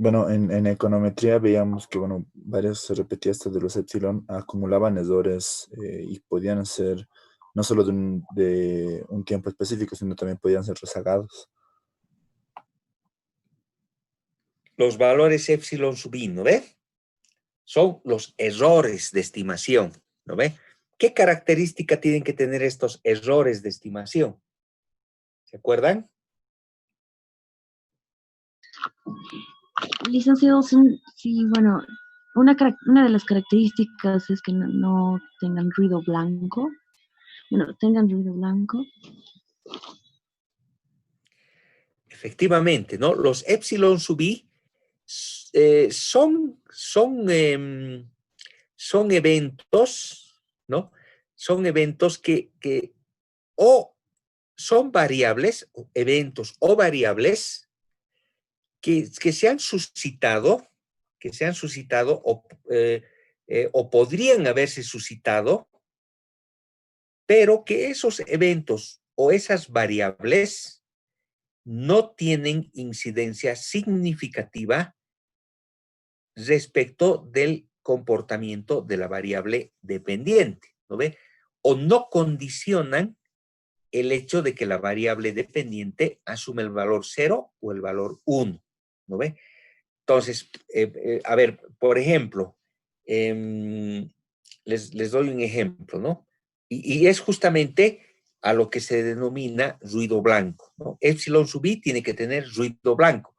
Bueno, en econometría veíamos que, bueno, varios se repetía esto de los epsilon, acumulaban errores y podían ser no solo de un tiempo específico, sino también podían ser rezagados. Los valores epsilon sub i, ¿no ve? Son los errores de estimación, ¿no ve? ¿Qué característica tienen que tener estos errores de estimación? ¿Se acuerdan? Licenciado, sí, bueno, una de las características es que no tengan ruido blanco. Bueno, tengan ruido blanco. Efectivamente, ¿no? Los epsilon sub i son eventos, ¿no? Son eventos que o son variables, eventos o variables que se han suscitado o podrían haberse suscitado, pero que esos eventos o esas variables no tienen incidencia significativa respecto del comportamiento de la variable dependiente, ¿no ve? O no condicionan el hecho de que la variable dependiente asume el valor 0 o el valor 1, ¿no ve? Entonces, a ver, por ejemplo, les doy un ejemplo, ¿no? Y es justamente a lo que se denomina ruido blanco, ¿no? Epsilon sub i tiene que tener ruido blanco.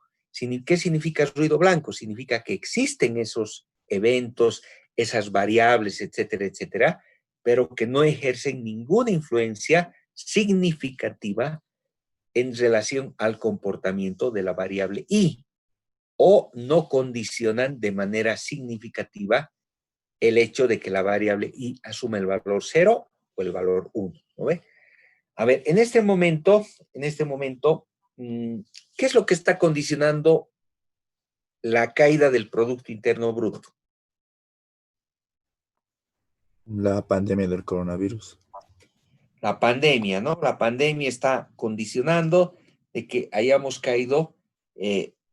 ¿Qué significa ruido blanco? Significa que existen esos eventos, esas variables, etcétera, etcétera, pero que no ejercen ninguna influencia significativa en relación al comportamiento de la variable i, o no condicionan de manera significativa el hecho de que la variable i asuma el valor 0 o el valor 1, ¿no ve? A ver, en este momento, ¿qué es lo que está condicionando la caída del Producto Interno Bruto? La pandemia del coronavirus. La pandemia, ¿no? La pandemia está condicionando de que hayamos caído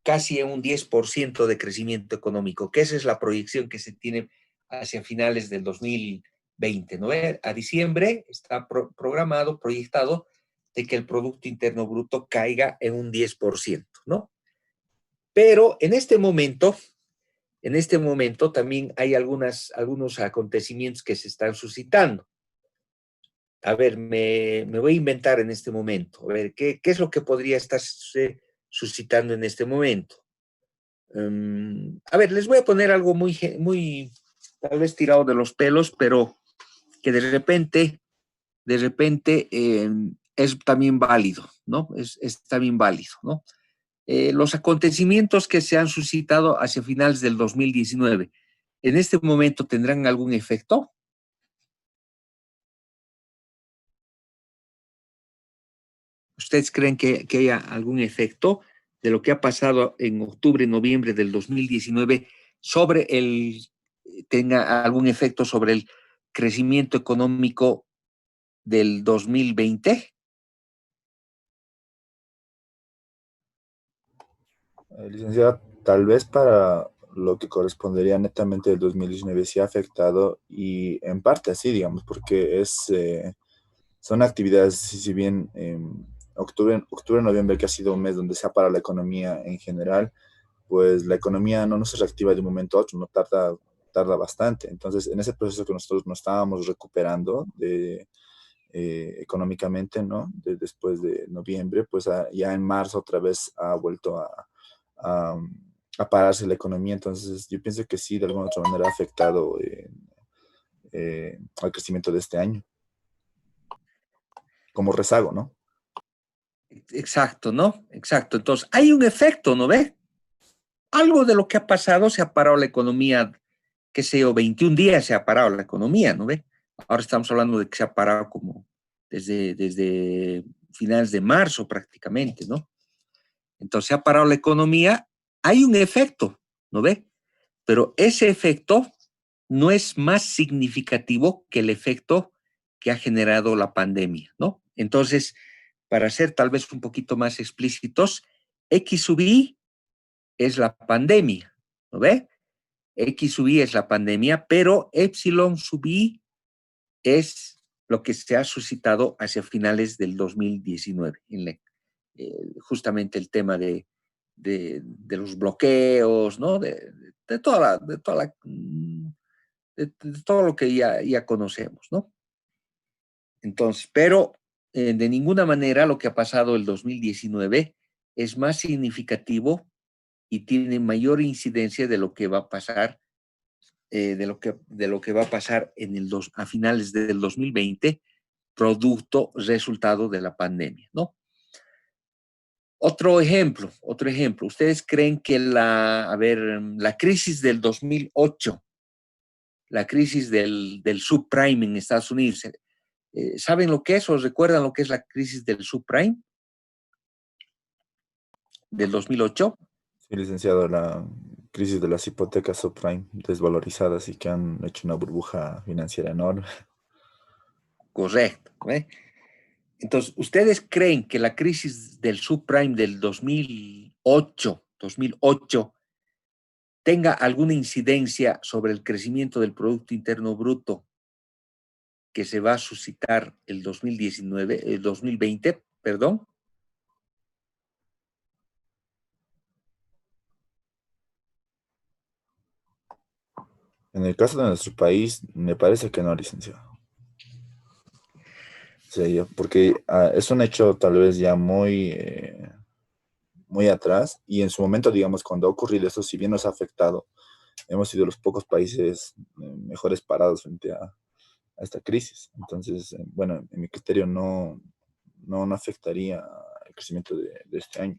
casi en un 10% de crecimiento económico, que esa es la proyección que se tiene hacia finales del 2020, ¿no? A diciembre está proyectado de que el Producto Interno Bruto caiga en un 10%, ¿no? Pero en este momento también hay algunos acontecimientos que se están suscitando. A ver, me voy a inventar en este momento. A ver, ¿qué es lo que podría estar suscitando en este momento? A ver, les voy a poner algo muy, tal vez tirado de los pelos, pero que de repente es también válido, ¿no? Es también válido, ¿no? Los acontecimientos que se han suscitado hacia finales del 2019, ¿en este momento tendrán algún efecto? ¿Ustedes creen que haya algún efecto de lo que ha pasado en octubre, noviembre del 2019 tenga algún efecto sobre el crecimiento económico del 2020? Licenciada, tal vez para lo que correspondería netamente del 2019 sí ha afectado y en parte así, digamos, porque son actividades, si bien octubre, noviembre, que ha sido un mes donde se ha parado la economía en general, pues la economía no se reactiva de un momento a otro, no tarda bastante. Entonces, en ese proceso que nosotros nos estábamos recuperando económicamente, ¿no? Después de noviembre, pues ya en marzo otra vez ha vuelto a, a pararse la economía. Entonces, yo pienso que sí, de alguna otra manera ha afectado al crecimiento de este año, como rezago, ¿no? Exacto, ¿no? Exacto. Entonces, hay un efecto, ¿no ve? Algo de lo que ha pasado, se ha parado la economía, qué sé yo, 21 días se ha parado la economía, ¿no ve? Ahora estamos hablando de que se ha parado como desde finales de marzo prácticamente, ¿no? Entonces se ha parado la economía, hay un efecto, ¿no ve? Pero ese efecto no es más significativo que el efecto que ha generado la pandemia, ¿no? Entonces, para ser tal vez un poquito más explícitos, X sub i es la pandemia, ¿no ve? X sub I es la pandemia, pero epsilon sub I es lo que se ha suscitado hacia finales del 2019, justamente el tema de los bloqueos, ¿no? De todo lo que ya conocemos, ¿no? Entonces, pero de ninguna manera lo que ha pasado el 2019 es más significativo y tiene mayor incidencia de lo que va a pasar, de lo que va a pasar a finales del 2020, resultado de la pandemia, ¿no? Otro ejemplo. ¿Ustedes creen que la crisis del 2008, la crisis del subprime en Estados Unidos, ¿saben lo que es o recuerdan lo que es la crisis del subprime del 2008? Sí, licenciado, la crisis de las hipotecas subprime desvalorizadas y que han hecho una burbuja financiera enorme. Correcto. Entonces, ¿ustedes creen que la crisis del subprime del 2008 tenga alguna incidencia sobre el crecimiento del Producto Interno Bruto que se va a suscitar el 2020, perdón? En el caso de nuestro país, me parece que no, licenciado. Sí, porque es un hecho tal vez ya muy atrás, y en su momento, digamos, cuando ha ocurrido eso, si bien nos ha afectado, hemos sido los pocos países mejores parados frente a esta crisis. Entonces, bueno, en mi criterio no afectaría el crecimiento de este año.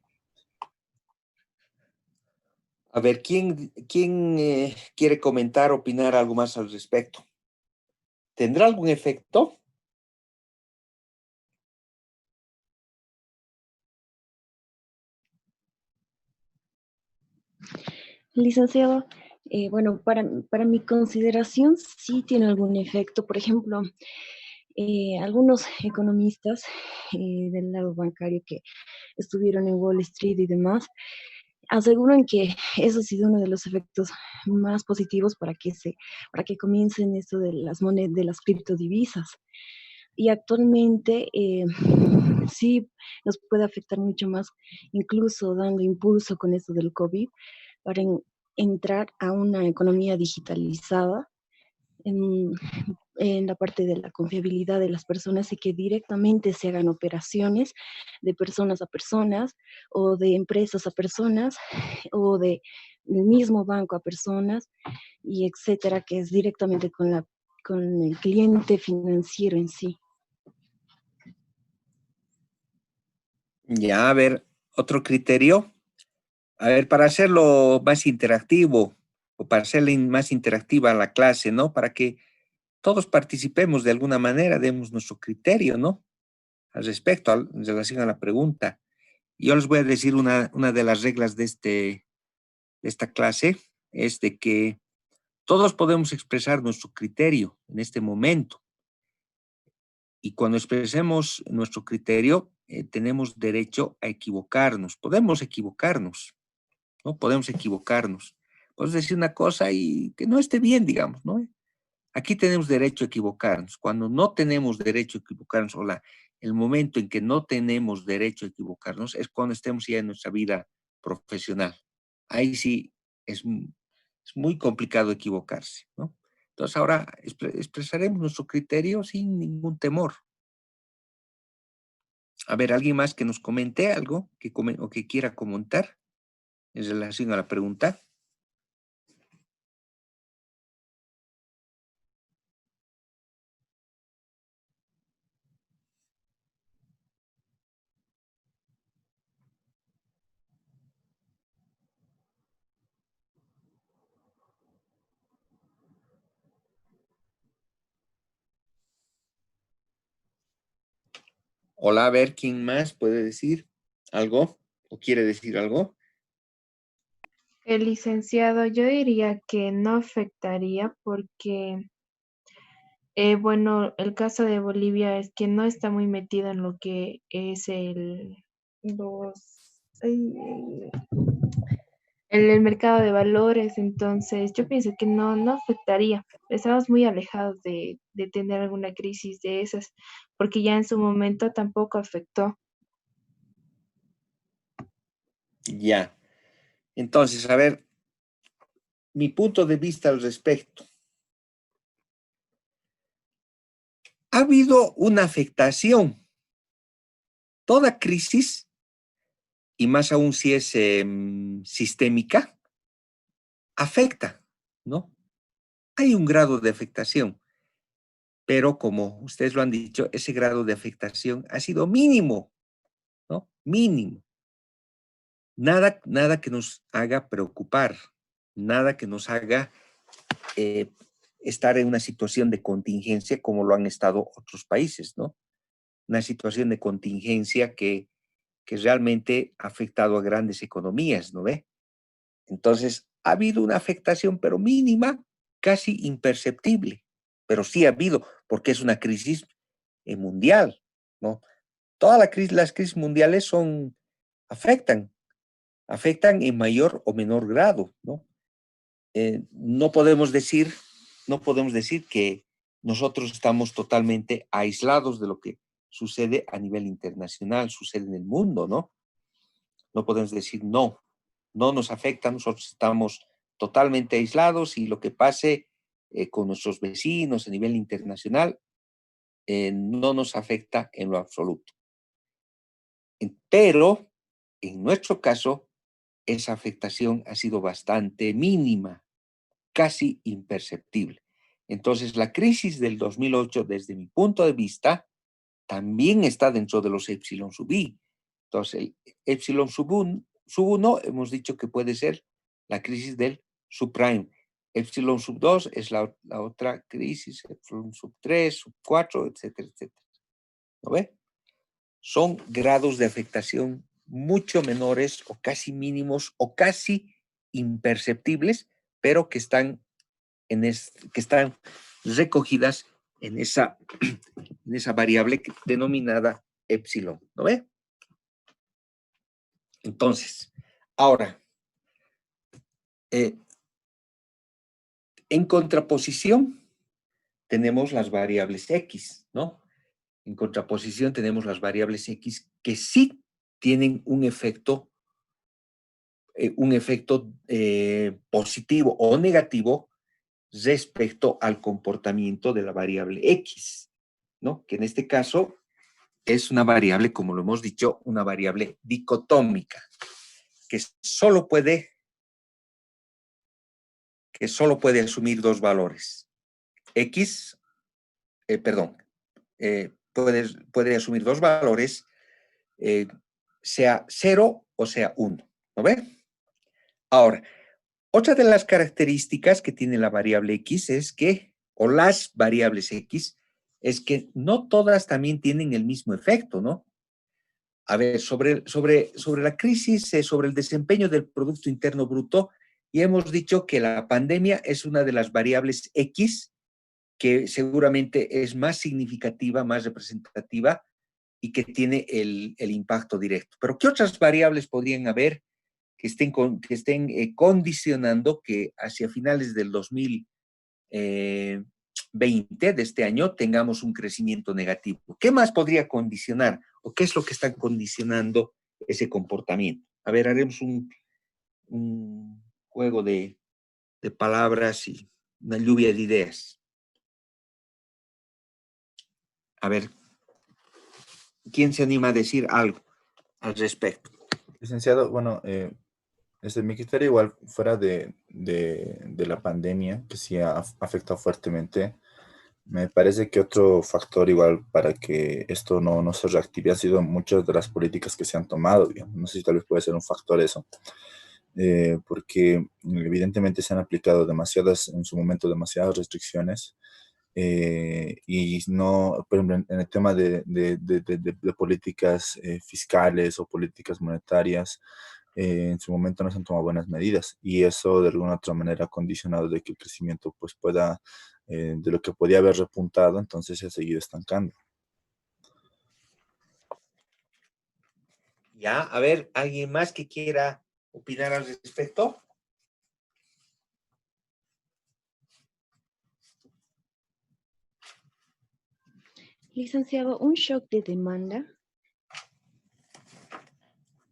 A ver, ¿quién quiere comentar, opinar algo más al respecto? ¿Tendrá algún efecto? Licenciado, bueno, para mi consideración sí tiene algún efecto. Por ejemplo, algunos economistas del lado bancario que estuvieron en Wall Street y demás, aseguran que eso ha sido uno de los efectos más positivos para que comiencen esto de las monedas, de las criptodivisas. Y actualmente sí nos puede afectar mucho más, incluso dando impulso con esto del COVID, para entrar a una economía digitalizada en la parte de la confiabilidad de las personas y que directamente se hagan operaciones de personas a personas o de empresas a personas o del mismo banco a personas y etcétera, que es directamente con el cliente financiero en sí. Ya, a ver, otro criterio. A ver, para hacerlo más interactivo o para hacerle más interactiva la clase, ¿no? Para que todos participemos de alguna manera, demos nuestro criterio, ¿no? Al respecto, en relación a la pregunta. Yo les voy a decir una de las reglas de esta clase, es de que todos podemos expresar nuestro criterio en este momento. Y cuando expresemos nuestro criterio, tenemos derecho a equivocarnos. Podemos equivocarnos, ¿no? Podemos equivocarnos. Podemos decir una cosa y que no esté bien, digamos, ¿no? Aquí tenemos derecho a equivocarnos. Cuando no tenemos derecho a equivocarnos, el momento en que no tenemos derecho a equivocarnos es cuando estemos ya en nuestra vida profesional. Ahí sí es muy complicado equivocarse, ¿no? Entonces ahora expresaremos nuestro criterio sin ningún temor. A ver, ¿alguien más que nos comente algo o que quiera comentar en relación a la pregunta? Hola, a ver, ¿quién más puede decir algo o quiere decir algo? El licenciado, yo diría que no afectaría porque, bueno, el caso de Bolivia es que no está muy metido en lo que es los, el mercado de valores, entonces yo pienso que no afectaría. Estamos muy alejados de tener alguna crisis de esas, porque ya en su momento tampoco afectó. Ya. Entonces, a ver, mi punto de vista al respecto. Ha habido una afectación. Toda crisis, y más aún si es sistémica, afecta, ¿no? Hay un grado de afectación, pero como ustedes lo han dicho, ese grado de afectación ha sido mínimo, ¿no? Mínimo. Nada que nos haga preocupar, nada que nos haga estar en una situación de contingencia como lo han estado otros países, ¿no? Una situación de contingencia que realmente ha afectado a grandes economías, ¿no ve? Entonces, ha habido una afectación, pero mínima, casi imperceptible, pero sí ha habido, porque es una crisis mundial, ¿no? Las crisis mundiales afectan en mayor o menor grado, ¿no? No podemos decir que nosotros estamos totalmente aislados de lo que sucede a nivel internacional, sucede en el mundo, ¿no? No podemos decir no nos afecta, nosotros estamos totalmente aislados y lo que pase con nuestros vecinos a nivel internacional no nos afecta en lo absoluto. Pero en nuestro caso, esa afectación ha sido bastante mínima, casi imperceptible. Entonces, la crisis del 2008, desde mi punto de vista, también está dentro de los epsilon sub i. Entonces, el epsilon sub 1 hemos dicho que puede ser la crisis del subprime. Epsilon sub 2 es la otra crisis, epsilon sub 3, sub 4, etcétera, etcétera. ¿No ve? Son grados de afectación mucho menores o casi mínimos o casi imperceptibles, pero que están recogidas en esa variable denominada epsilon, ¿no ve? Entonces, ahora, en contraposición tenemos las variables X, ¿no? En contraposición tenemos las variables X que sí tienen un efecto positivo o negativo respecto al comportamiento de la variable X, ¿no? Que en este caso es una variable, como lo hemos dicho, una variable dicotómica, que solo puede asumir dos valores. Puede asumir dos valores, sea 0 o sea 1, ¿no ve? Ahora, otra de las características que tiene la variable X o las variables X, es que no todas también tienen el mismo efecto, ¿no? A ver, sobre la crisis, sobre el desempeño del Producto Interno Bruto, y hemos dicho que la pandemia es una de las variables X que seguramente es más significativa, más representativa y que tiene el impacto directo. Pero ¿qué otras variables podrían haber que estén condicionando que hacia finales del 2020, de este año, tengamos un crecimiento negativo? ¿Qué más podría condicionar o qué es lo que está condicionando ese comportamiento? A ver, haremos un juego de palabras y una lluvia de ideas. A ver, ¿quién se anima a decir algo al respecto? Licenciado, bueno, desde mi criterio, igual fuera de la pandemia, que sí ha afectado fuertemente, me parece que otro factor igual para que esto no se reactive ha sido muchas de las políticas que se han tomado, digamos. No sé si tal vez puede ser un factor eso, porque evidentemente se han aplicado en su momento demasiadas restricciones, y no, por ejemplo, en el tema de políticas fiscales o políticas monetarias, en su momento no se han tomado buenas medidas y eso de alguna otra manera ha condicionado de que el crecimiento pues pueda, de lo que podía haber repuntado, entonces se ha seguido estancando. Ya, a ver, ¿alguien más que quiera opinar al respecto? Licenciado, un shock de demanda.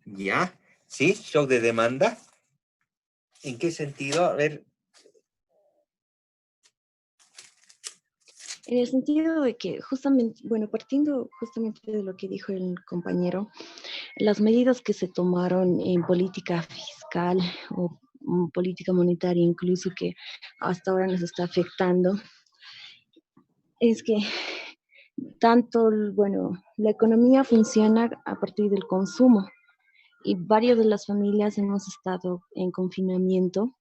Ya, sí, shock de demanda. ¿En qué sentido? A ver. En el sentido de que justamente, bueno, partiendo justamente de lo que dijo el compañero, las medidas que se tomaron en política fiscal o política monetaria incluso que hasta ahora nos está afectando, es que tanto, bueno, la economía funciona a partir del consumo y varias de las familias hemos estado en confinamiento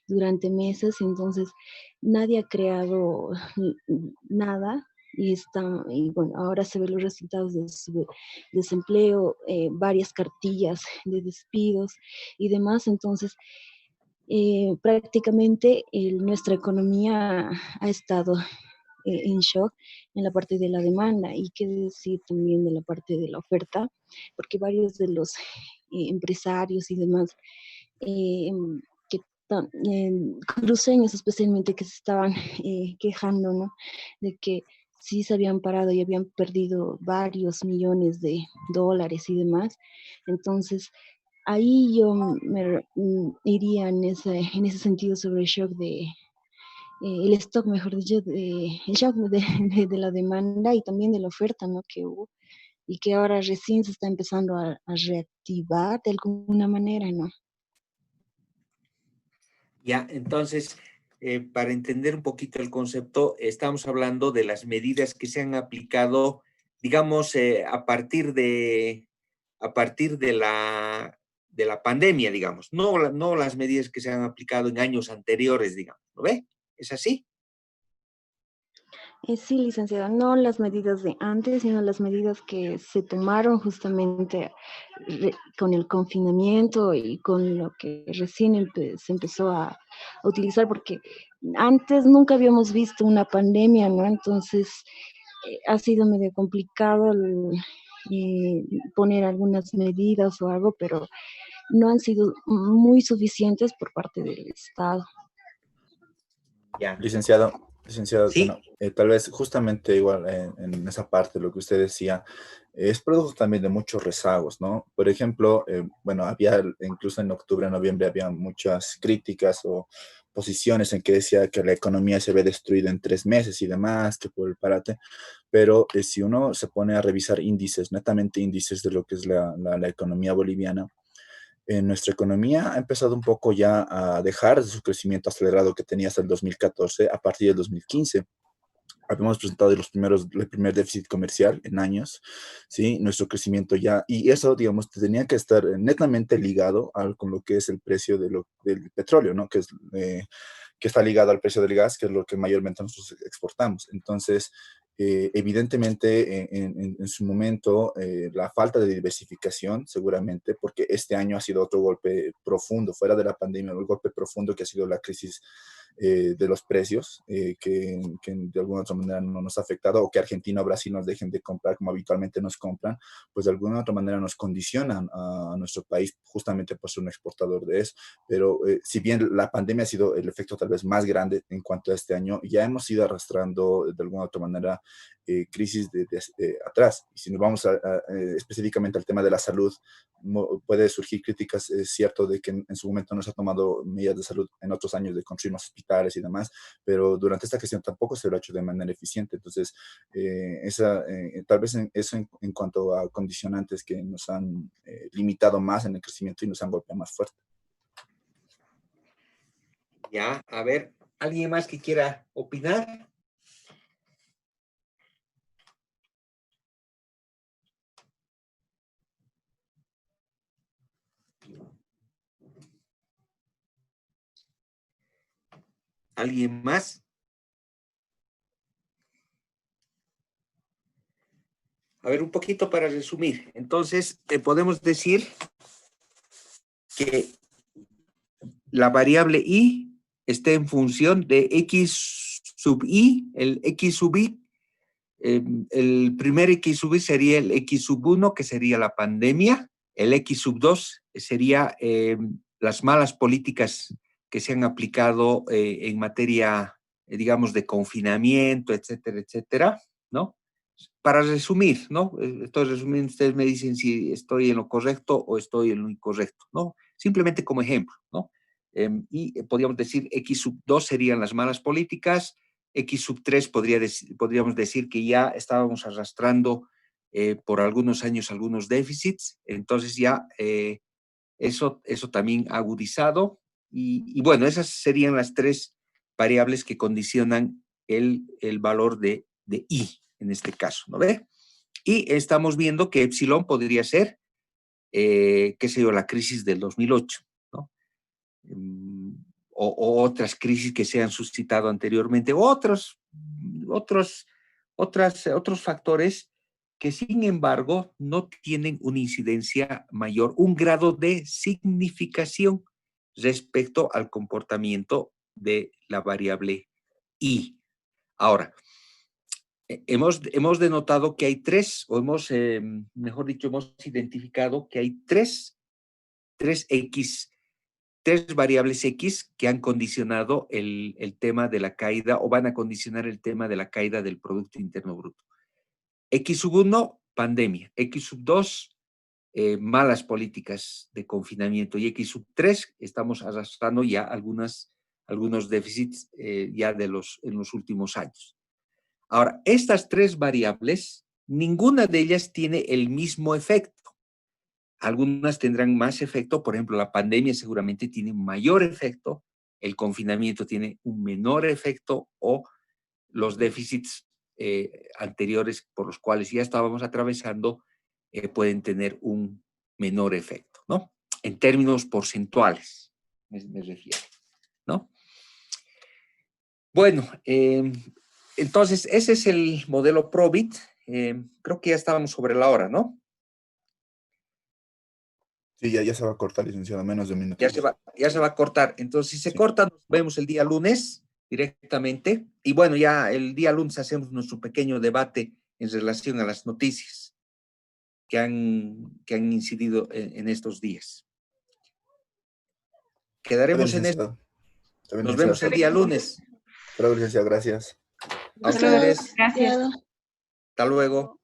durante meses, entonces nadie ha creado nada y bueno, ahora se ven los resultados de su desempleo, varias cartillas de despidos y demás, entonces prácticamente nuestra economía ha estado en shock en la parte de la demanda y qué decir también de la parte de la oferta, porque varios de los empresarios y demás que cruceños especialmente que se estaban quejando, ¿no? De que sí se habían parado y habían perdido varios millones de dólares y demás. Entonces, ahí yo iría en ese sentido sobre el shock el stock, mejor dicho, el shock de la demanda y también de la oferta, ¿no? Que hubo y que ahora recién se está empezando a reactivar de alguna manera, ¿no? Ya, entonces, para entender un poquito el concepto, estamos hablando de las medidas que se han aplicado, digamos, a partir de la pandemia, digamos, no las medidas que se han aplicado en años anteriores, digamos, ¿lo ve? ¿Es así? Sí, licenciada, no las medidas de antes, sino las medidas que se tomaron justamente con el confinamiento y con lo que recién se empezó a utilizar, porque antes nunca habíamos visto una pandemia, ¿no? Entonces ha sido medio complicado poner algunas medidas o algo, pero no han sido muy suficientes por parte del Estado. Ya. Licenciado, Sí. bueno, tal vez justamente igual en esa parte lo que usted decía, es producto también de muchos rezagos, ¿no? Por ejemplo, bueno, había incluso en octubre, noviembre, había muchas críticas o posiciones en que decía que la economía se ve destruida en 3 meses y demás, que por el parate, pero si uno se pone a revisar índices, netamente índices de lo que es la economía boliviana, nuestra economía ha empezado un poco ya a dejar su crecimiento acelerado que tenía hasta el 2014 a partir del 2015. Habíamos presentado el primer déficit comercial en años, ¿sí? Nuestro crecimiento ya, y eso, digamos, tenía que estar netamente ligado con lo que es el precio del petróleo, ¿no? Que está ligado al precio del gas, que es lo que mayormente nosotros exportamos. Entonces, evidentemente, en su momento, la falta de diversificación, seguramente, porque este año ha sido otro golpe profundo, fuera de la pandemia, un golpe profundo que ha sido la crisis de los precios, que de alguna otra manera no nos ha afectado, o que Argentina o Brasil nos dejen de comprar como habitualmente nos compran, pues de alguna otra manera nos condicionan a nuestro país justamente por ser un exportador de eso. Pero si bien la pandemia ha sido el efecto tal vez más grande en cuanto a este año, ya hemos ido arrastrando de alguna otra manera crisis de atrás. Y si nos vamos específicamente al tema de la salud, puede surgir críticas, es cierto, de que en su momento no se ha tomado medidas de salud en otros años de construir más hospitales y demás, pero durante esta gestión tampoco se lo ha hecho de manera eficiente. Entonces, tal vez eso en cuanto a condicionantes que nos han limitado más en el crecimiento y nos han golpeado más fuerte. Ya, a ver, ¿alguien más que quiera opinar? ¿Alguien más? A ver, un poquito para resumir. Entonces, podemos decir que la variable y está en función de x sub i, el x sub i. El primer x sub i sería el x sub 1, que sería la pandemia. El x sub 2 sería las malas políticas que se han aplicado en materia, digamos, de confinamiento, etcétera, etcétera, ¿no? para resumir, ¿no? Estoy resumiendo, ustedes me dicen si estoy en lo correcto o estoy en lo incorrecto, ¿no? Simplemente como ejemplo, ¿no? Y podríamos decir X sub 2 serían las malas políticas, X sub 3 podríamos decir que ya estábamos arrastrando por algunos años algunos déficits, entonces ya eso también agudizado, y bueno, esas serían las tres variables que condicionan el valor de I, en este caso, ¿no ve? Y estamos viendo que epsilon podría ser, qué sé yo, la crisis del 2008, ¿no? O otras crisis que se han suscitado anteriormente, otros factores que sin embargo no tienen una incidencia mayor, un grado de significación respecto al comportamiento de la variable I. Ahora, hemos denotado que hay tres, o mejor dicho, hemos identificado que hay tres variables X que han condicionado el tema de la caída, o van a condicionar el tema de la caída del Producto Interno Bruto. X sub 1, pandemia. X sub 2, malas políticas de confinamiento. Y X sub 3, estamos arrastrando ya algunos déficits ya en los últimos años. Ahora, estas tres variables, ninguna de ellas tiene el mismo efecto. Algunas tendrán más efecto, por ejemplo, la pandemia seguramente tiene un mayor efecto, el confinamiento tiene un menor efecto, o los déficits anteriores por los cuales ya estábamos atravesando pueden tener un menor efecto, ¿no? En términos porcentuales, me refiero, ¿no? Bueno, entonces ese es el modelo Probit. Creo que ya estábamos sobre la hora, ¿no? Sí, ya se va a cortar, licenciado, menos de un minuto. Ya se va a cortar. Entonces, si se corta, nos vemos el día lunes directamente. Y bueno, ya el día lunes hacemos nuestro pequeño debate en relación a las noticias que han incidido en estos días. Quedaremos en esto. Nos vemos el día lunes. Hasta luego, licenciado, gracias. A ustedes. Gracias. Hasta luego.